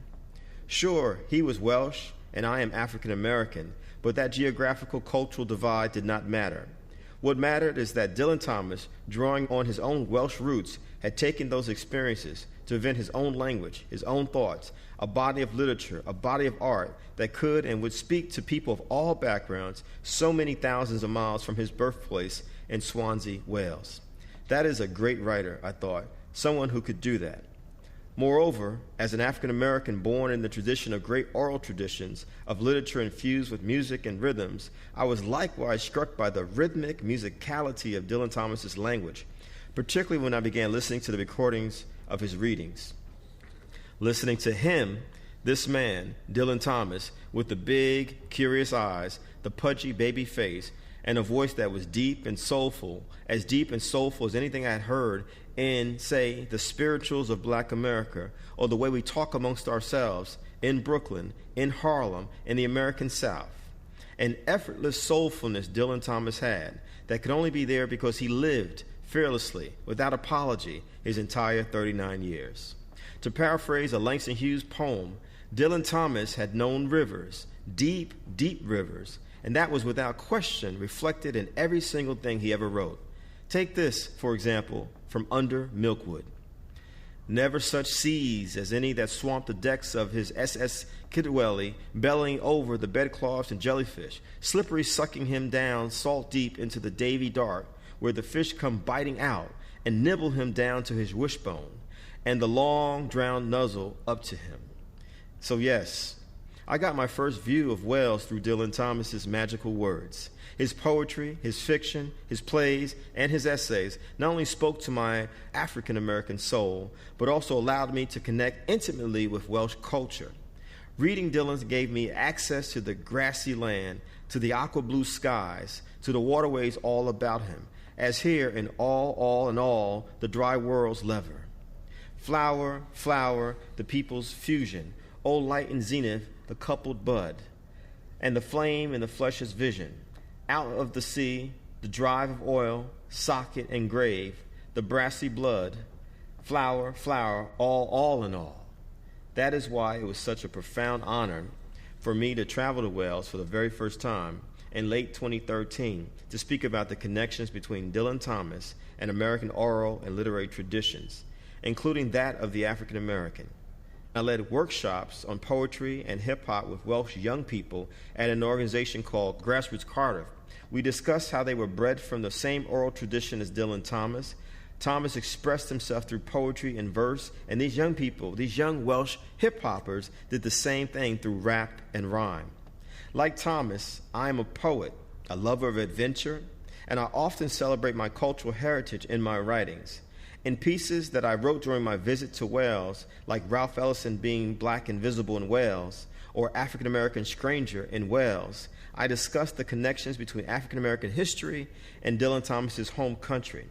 Speaker 4: Sure, he was Welsh, and I am African American, but that geographical cultural divide did not matter. What mattered is that Dylan Thomas, drawing on his own Welsh roots, had taken those experiences to invent his own language, his own thoughts, a body of literature, a body of art that could and would speak to people of all backgrounds so many thousands of miles from his birthplace in Swansea, Wales. That is a great writer, I thought, someone who could do that. Moreover, as an African American born in the tradition of great oral traditions of literature infused with music and rhythms, I was likewise struck by the rhythmic musicality of Dylan Thomas's language, particularly when I began listening to the recordings of his readings. Listening to him, this man, Dylan Thomas, with the big, curious eyes, the pudgy baby face, and a voice that was deep and soulful as anything I had heard in, say, the spirituals of Black America, or the way we talk amongst ourselves in Brooklyn, in Harlem, in the American South. An effortless soulfulness Dylan Thomas had that could only be there because he lived fearlessly, without apology, his entire 39 years. To paraphrase a Langston Hughes poem, Dylan Thomas had known rivers, deep, deep rivers, and that was without question reflected in every single thing he ever wrote. Take this, for example, from Under Milkwood. Never such seas as any that swamped the decks of his SS Kidwelly, bellying over the bedcloths and jellyfish, slippery sucking him down salt deep into the Davy dark, where the fish come biting out and nibble him down to his wishbone, and the long drowned nuzzle up to him. So yes, I got my first view of Wales through Dylan Thomas's magical words. His poetry, his fiction, his plays, and his essays not only spoke to my African-American soul, but also allowed me to connect intimately with Welsh culture. Reading Dylan gave me access to the grassy land, to the aqua blue skies, to the waterways all about him, as here in all in all, the dry world's lever. Flower, flower, the people's fusion, O light and zenith, the coupled bud, and the flame in the flesh's vision. Out of the sea, the drive of oil, socket and grave, the brassy blood, flower, flower, all in all. That is why it was such a profound honor for me to travel to Wales for the very first time in late 2013 to speak about the connections between Dylan Thomas and American oral and literary traditions, including that of the African American. I led workshops on poetry and hip-hop with Welsh young people at an organization called Grassroots Cardiff. We discussed how they were bred from the same oral tradition as Dylan Thomas. Thomas expressed himself through poetry and verse, and these young people, these young Welsh hip-hoppers, did the same thing through rap and rhyme. Like Thomas, I am a poet, a lover of adventure, and I often celebrate my cultural heritage in my writings. In pieces that I wrote during my visit to Wales, like Ralph Ellison being Black Invisible in Wales, or African American Stranger in Wales, I discussed the connections between African American history and Dylan Thomas's home country.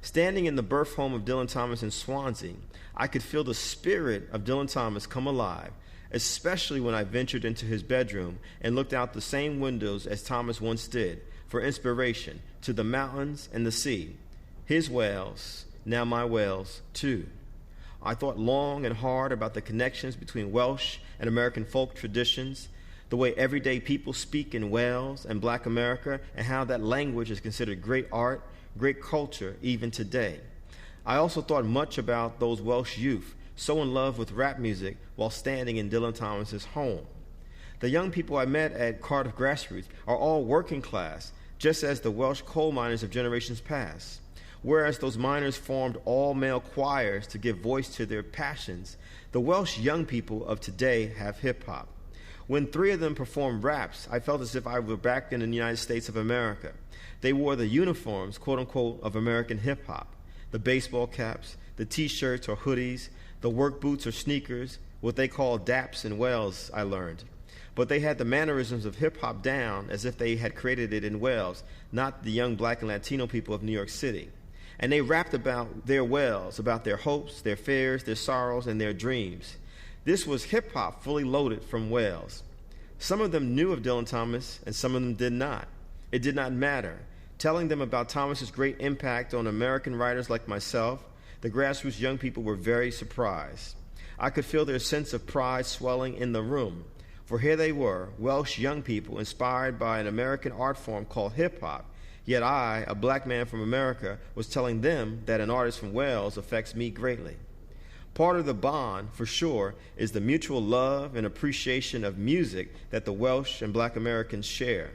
Speaker 4: Standing in the birth home of Dylan Thomas in Swansea, I could feel the spirit of Dylan Thomas come alive, especially when I ventured into his bedroom and looked out the same windows as Thomas once did for inspiration to the mountains and the sea. His Wales, now my Wales, too. I thought long and hard about the connections between Welsh and American folk traditions, the way everyday people speak in Wales and Black America, and how that language is considered great art, great culture, even today. I also thought much about those Welsh youth so in love with rap music while standing in Dylan Thomas's home. The young people I met at Cardiff Grassroots are all working class, just as the Welsh coal miners of generations past. Whereas those miners formed all-male choirs to give voice to their passions, the Welsh young people of today have hip-hop. When 3 of them performed raps, I felt as if I were back in the United States of America. They wore the uniforms, quote-unquote, of American hip-hop, the baseball caps, the T-shirts or hoodies, the work boots or sneakers, what they call daps in Wales, I learned. But they had the mannerisms of hip-hop down as if they had created it in Wales, not the young Black and Latino people of New York City. And they rapped about their Wales, about their hopes, their fears, their sorrows, and their dreams. This was hip-hop fully loaded from Wales. Some of them knew of Dylan Thomas, and some of them did not. It did not matter. Telling them about Thomas's great impact on American writers like myself, the Grassroots young people were very surprised. I could feel their sense of pride swelling in the room, for here they were, Welsh young people inspired by an American art form called hip-hop. Yet I, a Black man from America, was telling them that an artist from Wales affects me greatly. Part of the bond, for sure, is the mutual love and appreciation of music that the Welsh and Black Americans share.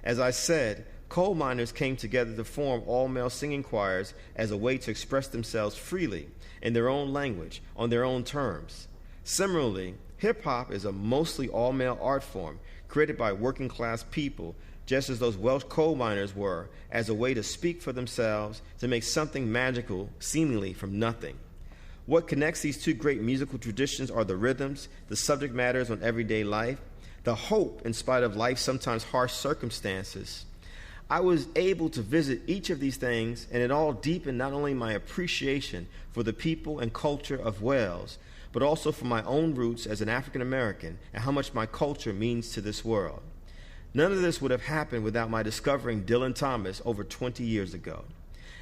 Speaker 4: As I said, coal miners came together to form all-male singing choirs as a way to express themselves freely in their own language, on their own terms. Similarly, hip-hop is a mostly all-male art form created by working-class people, just as those Welsh coal miners were, as a way to speak for themselves, to make something magical, seemingly from nothing. What connects these two great musical traditions are the rhythms, the subject matters on everyday life, the hope in spite of life's sometimes harsh circumstances. I was able to visit each of these things, and it all deepened not only my appreciation for the people and culture of Wales, but also for my own roots as an African American and how much my culture means to this world. None of this would have happened without my discovering Dylan Thomas over 20 years ago.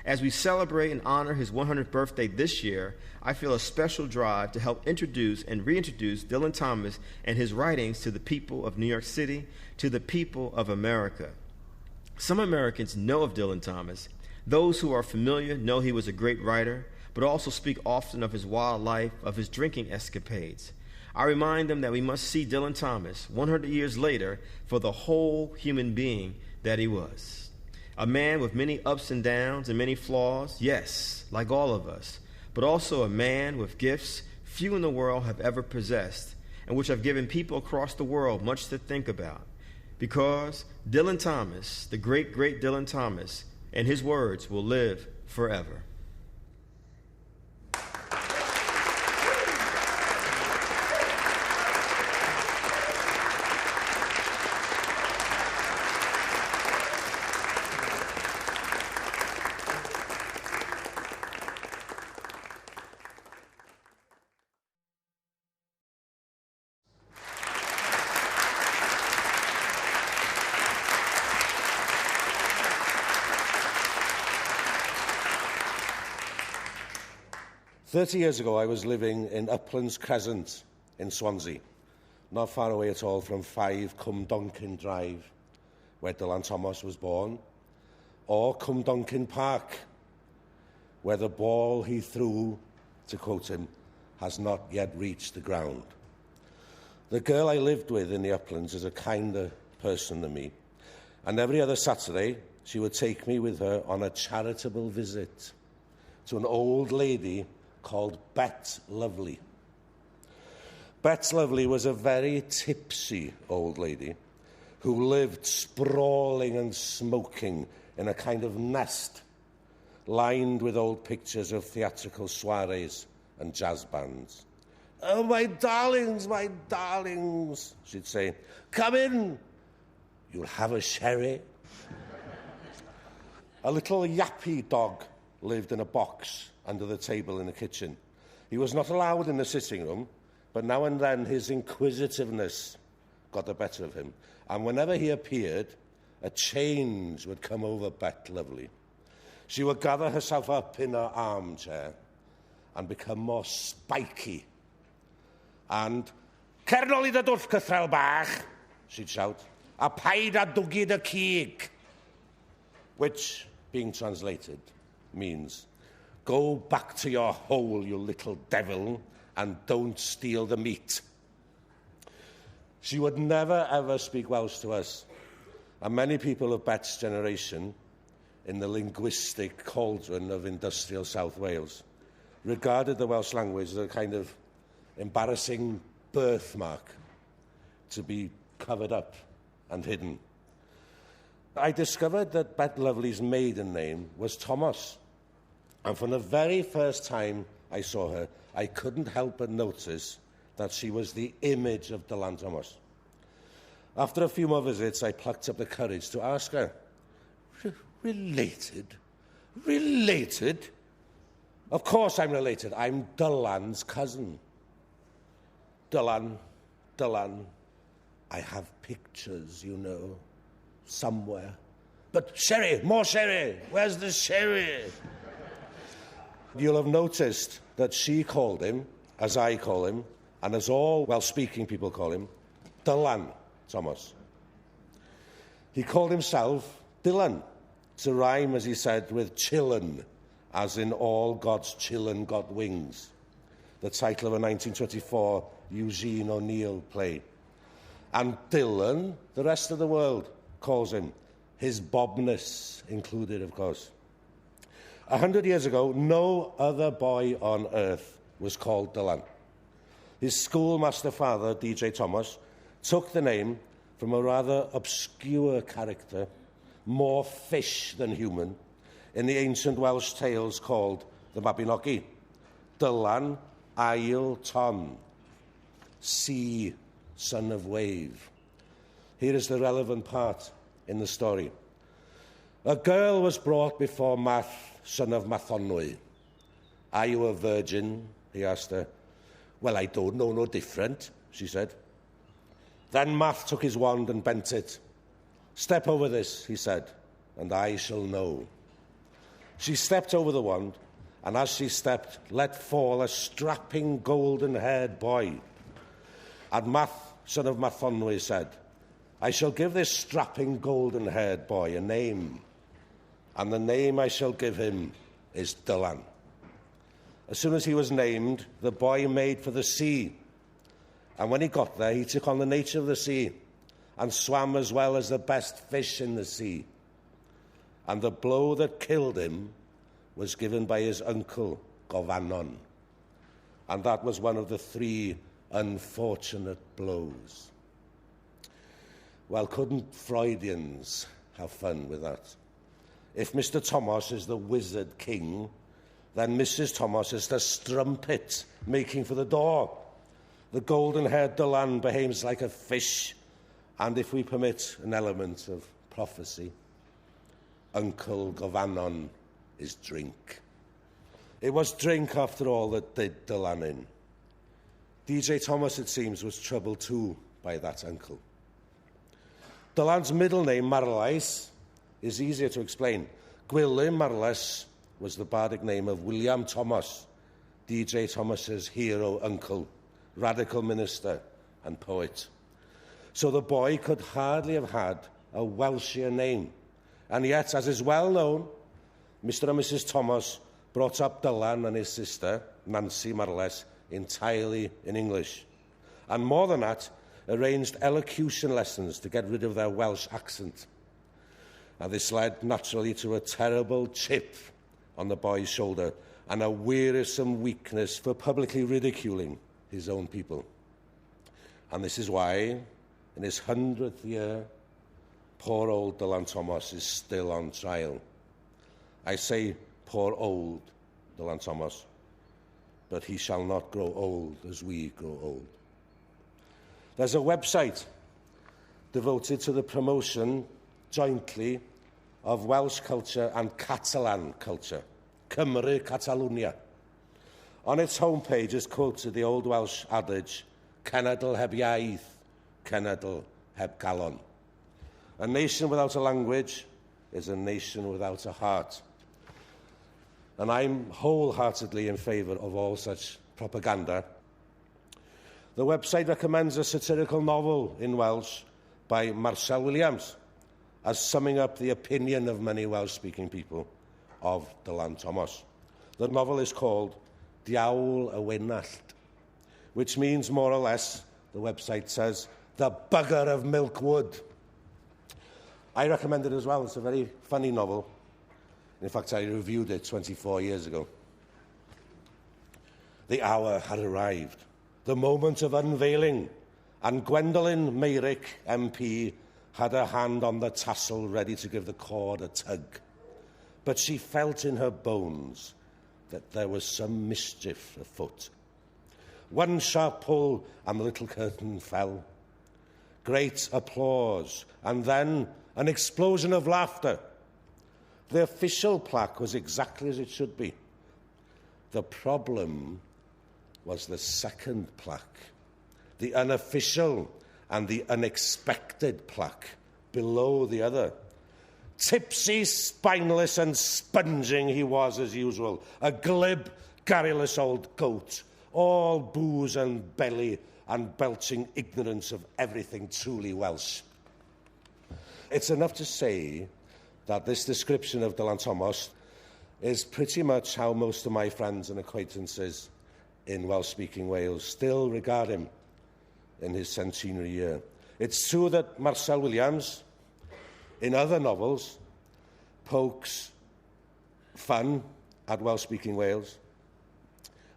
Speaker 4: As we celebrate and honor his 100th birthday this year, I feel a special drive to help introduce and reintroduce Dylan Thomas and his writings to the people of New York City, to the people of America. Some Americans know of Dylan Thomas. Those who are familiar know he was a great writer, but also speak often of his wild life, of his drinking escapades. I remind them that we must see Dylan Thomas 100 years later for the whole human being that he was. A man with many ups and downs and many flaws, yes, like all of us, but also a man with gifts few in the world have ever possessed, and which have given people across the world much to think about. Because Dylan Thomas, the great, great Dylan Thomas, and his words will live forever.
Speaker 5: 30 years ago, I was living in Uplands Crescent in Swansea, not far away at all from 5 Cwmdonkin Drive, where Dylan Thomas was born, or Cwmdonkin Park, where the ball he threw, to quote him, has not yet reached the ground. The girl I lived with in the Uplands is a kinder person than me, and every other Saturday she would take me with her on a charitable visit to an old lady called Bet Lovely. Bet Lovely was a very tipsy old lady who lived sprawling and smoking in a kind of nest lined with old pictures of theatrical soirees and jazz bands. "Oh, my darlings, she'd say. "Come in. You'll have a sherry." A little yappy dog lived in a box under the table in the kitchen. He was not allowed in the sitting room, but now and then his inquisitiveness got the better of him. And whenever he appeared, a change would come over Bet Lovely. She would gather herself up in her armchair and become more spiky. And, "Cer nôl I dy dwll cythrel bach," she'd shout, "a paid a dwgu dy cig," which, being translated, means, "Go back to your hole, you little devil, and don't steal the meat." She would never, ever speak Welsh to us, and many people of Bet's generation, in the linguistic cauldron of industrial South Wales, regarded the Welsh language as a kind of embarrassing birthmark to be covered up and hidden. I discovered that Bet Lovely's maiden name was Thomas. And from the very first time I saw her, I couldn't help but notice that she was the image of Dylan Thomas. After a few more visits, I plucked up the courage to ask her, "Related? Related? Of course I'm related. I'm Dylan's cousin." Dylan, I have pictures, you know, somewhere. "But sherry, more sherry. Where's the sherry?" You'll have noticed that she called him, as I call him, and as all Welsh-speaking people call him, Dylan Thomas. He called himself Dylan, to rhyme, as he said, with chillin, as in All God's Chillin' Got Wings, the title of a 1924 Eugene O'Neill play. And Dylan, the rest of the world calls him his bobness included, of course. 100 years ago, no other boy on earth was called Dylan. His schoolmaster father, DJ Thomas, took the name from a rather obscure character, more fish than human, in the ancient Welsh tales called the Mabinogi. Dylan Ail Ton, sea, son of wave. Here is the relevant part in the story. A girl was brought before Math, son of Mathonwy. Are you a virgin? He asked her. Well, I don't know no different, she said. Then Math took his wand and bent it. Step over this, he said, and I shall know. She stepped over the wand, and as she stepped, let fall a strapping golden-haired boy. And Math, son of Mathonwy, said, I shall give this strapping golden-haired boy a name, and the name I shall give him is Dylan. As soon as he was named, the boy made for the sea. And when he got there, he took on the nature of the sea and swam as well as the best fish in the sea. And the blow that killed him was given by his uncle, Govannon. And that was one of the 3 unfortunate blows. Well, couldn't Freudians have fun with that? If Mr. Thomas is the wizard king, then Mrs. Thomas is the strumpet making for the door. The golden-haired Dylan behaves like a fish, and if we permit an element of prophecy, Uncle Govannon is drink. It was drink, after all, that did Dylan in. DJ Thomas, it seems, was troubled too by that uncle. Dylan's middle name, Marlais, is easier to explain. Gwilym Marles was the bardic name of William Thomas, DJ Thomas's hero uncle, radical minister and poet. So the boy could hardly have had a Welshier name. And yet, as is well known, Mr. and Mrs. Thomas brought up Dylan and his sister, Nancy Marles, entirely in English. And more than that, arranged elocution lessons to get rid of their Welsh accent. And this led naturally to a terrible chip on the boy's shoulder and a wearisome weakness for publicly ridiculing his own people. And this is why, in his 100th year, poor old Dylan Thomas is still on trial. I say poor old Dylan Thomas, but he shall not grow old as we grow old. There's a website devoted to the promotion, jointly, of Welsh culture and Catalan culture, Cymru Catalunya. On its homepage is quoted the Old Welsh adage, Cenedl heb iaith, cenedl heb calon. A nation without a language is a nation without a heart. And I'm wholeheartedly in favour of all such propaganda. The website recommends a satirical novel in Welsh by Marcel Williams as summing up the opinion of many Welsh-speaking people of Dylan Thomas. The novel is called Diawl y Wynallt, which means more or less, the website says, the bugger of Milkwood. I recommend it as well. It's a very funny novel. In fact, I reviewed it 24 years ago. The hour had arrived, the moment of unveiling, and Gwendolyn Meyrick, MP, had her hand on the tassel ready to give the cord a tug. But she felt in her bones that there was some mischief afoot. One sharp pull, and the little curtain fell. Great applause, and then an explosion of laughter. The official plaque was exactly as it should be. The problem was the second plaque, the unofficial and the unexpected plaque below the other. Tipsy, spineless and sponging he was as usual, a glib, garrulous old goat, all booze and belly and belching ignorance of everything truly Welsh. It's enough to say that this description of Dylan Thomas is pretty much how most of my friends and acquaintances in Welsh-speaking Wales still regard him in his centenary year. It's true that Marcel Williams, In other novels, pokes fun at Welsh-speaking Wales,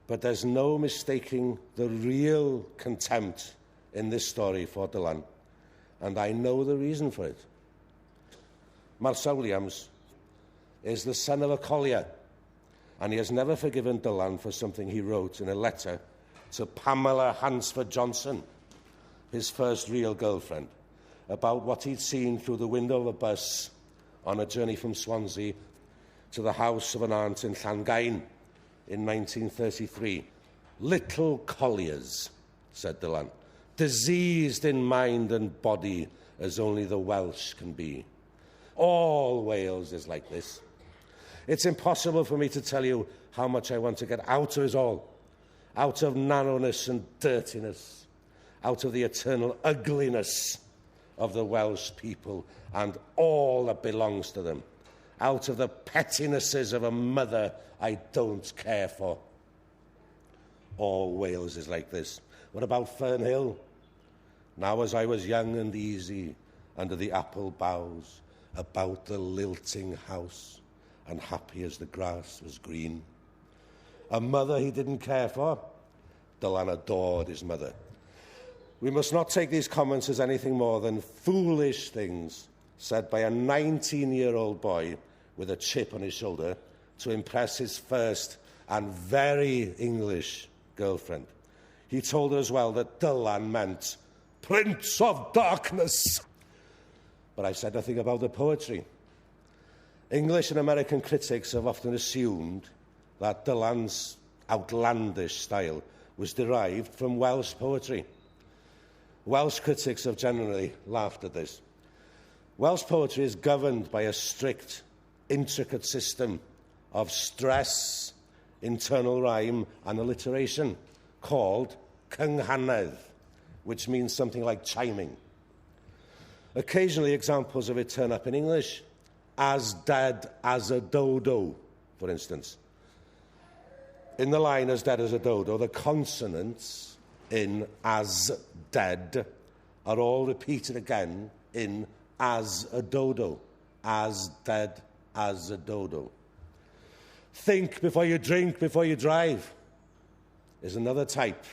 Speaker 5: but there's no mistaking the real contempt in this story for Dylan, and I know the reason for it. Marcel Williams is the son of a collier, and he has never forgiven Dylan for something he wrote in a letter to Pamela Hansford Johnson, his first real girlfriend, about what he'd seen through the window of a bus on a journey from Swansea to the house of an aunt in Llangain in 1933. Little colliers, said Dylan, diseased in mind and body as only the Welsh can be. All Wales is like this. It's impossible for me to tell you how much I want to get out of it all, out of narrowness and dirtiness, out of the eternal ugliness of the Welsh people and all that belongs to them, out of the pettinesses of a mother I don't care for. All Wales is like this. What about Fernhill? Now as I was young and easy under the apple boughs, about the lilting house, and happy as the grass was green. A mother he didn't care for. Dylan adored his mother. We must not take these comments as anything more than foolish things said by a 19-year-old boy with a chip on his shoulder to impress his first and very English girlfriend. He told her as well that Dylan meant Prince of Darkness. But I said nothing about the poetry. English and American critics have often assumed that Dylan's outlandish style was derived from Welsh poetry. Welsh critics have generally laughed at this. Welsh poetry is governed by a strict, intricate system of stress, internal rhyme, and alliteration called cynghanedd, which means something like chiming. Occasionally, examples of it turn up in English, as dead as a dodo, for instance. In the line, as dead as a dodo, the consonants in as dead are all repeated again in as a dodo, as dead as a dodo. Think before you drink, before you drive is another type.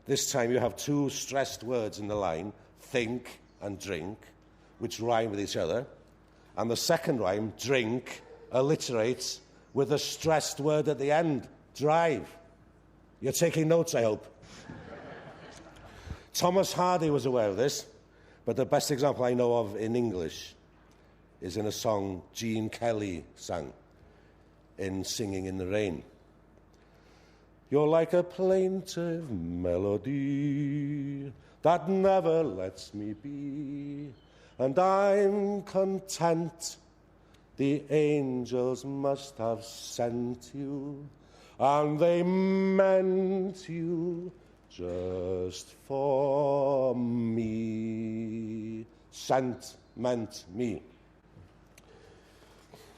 Speaker 5: This time you have two stressed words in the line, think and drink, which rhyme with each other. And the second rhyme, drink, alliterates with a stressed word at the end, drive. You're taking notes, I hope. Thomas Hardy was aware of this, but the best example I know of in English is in a song Gene Kelly sang in Singing in the Rain. You're like a plaintive melody that never lets me be, and I'm content. The angels must have sent you, and they meant you just for me. Sent, meant me.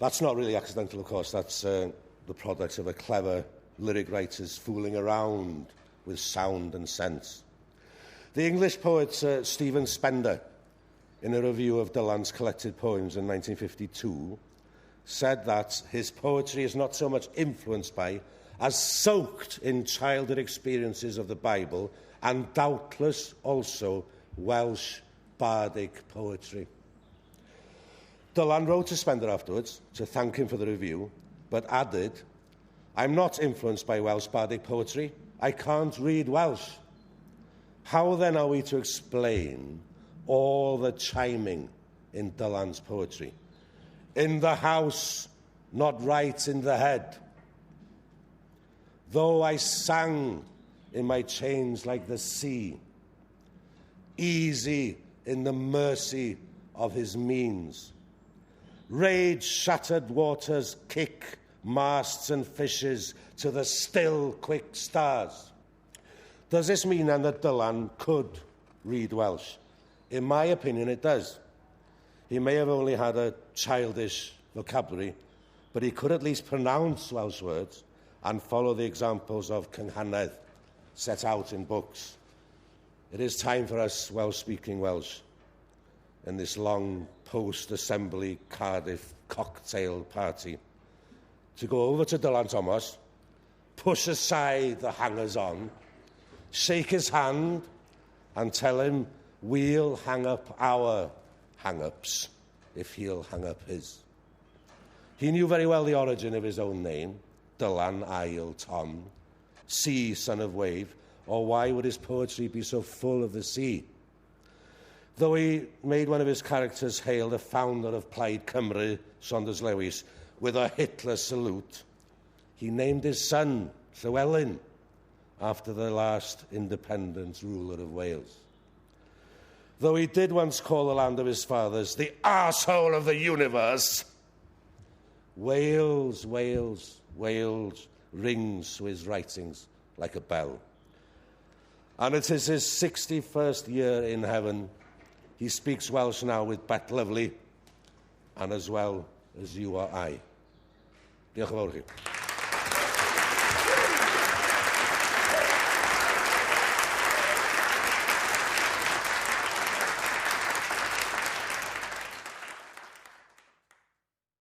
Speaker 5: That's not really accidental, of course. That's the product of a clever lyric writers fooling around with sound and sense. The English poet Stephen Spender, in a review of Dylan's collected poems in 1952, said that his poetry is not so much influenced by as soaked in childhood experiences of the Bible and doubtless also Welsh bardic poetry. Dylan wrote to Spender afterwards to thank him for the review, but added, I'm not influenced by Welsh bardic poetry. I can't read Welsh. How then are we to explain all the chiming in Dylan's poetry? In the house, not right in the head. Though I sang in my chains like the sea, easy in the mercy of his means. Rage-shattered waters kick masts and fishes to the still, quick stars. Does this mean then that Dylan could read Welsh? In my opinion, it does. He may have only had a childish vocabulary, but he could at least pronounce Welsh words and follow the examples of cynghanedd set out in books. It is time for us Welsh-speaking Welsh in this long post-assembly Cardiff cocktail party, to go over to Dylan Thomas, push aside the hangers-on, shake his hand and tell him we'll hang up our hang-ups if he'll hang up his. He knew very well the origin of his own name, Dylan Ail Tom, sea, son of wave, or why would his poetry be so full of the sea? Though he made one of his characters hail the founder of Plaid Cymru, Saunders Lewis, with a Hitler salute, he named his son Llywelyn after the last independent ruler of Wales. Though he did once call the land of his fathers the arsehole of the universe, Wales, Wales, Wales rings to his writings like a bell. And it is his 61st year in heaven. He speaks Welsh now with Bet Lovely, and as well as you or I. Diolch yn fawr i chi.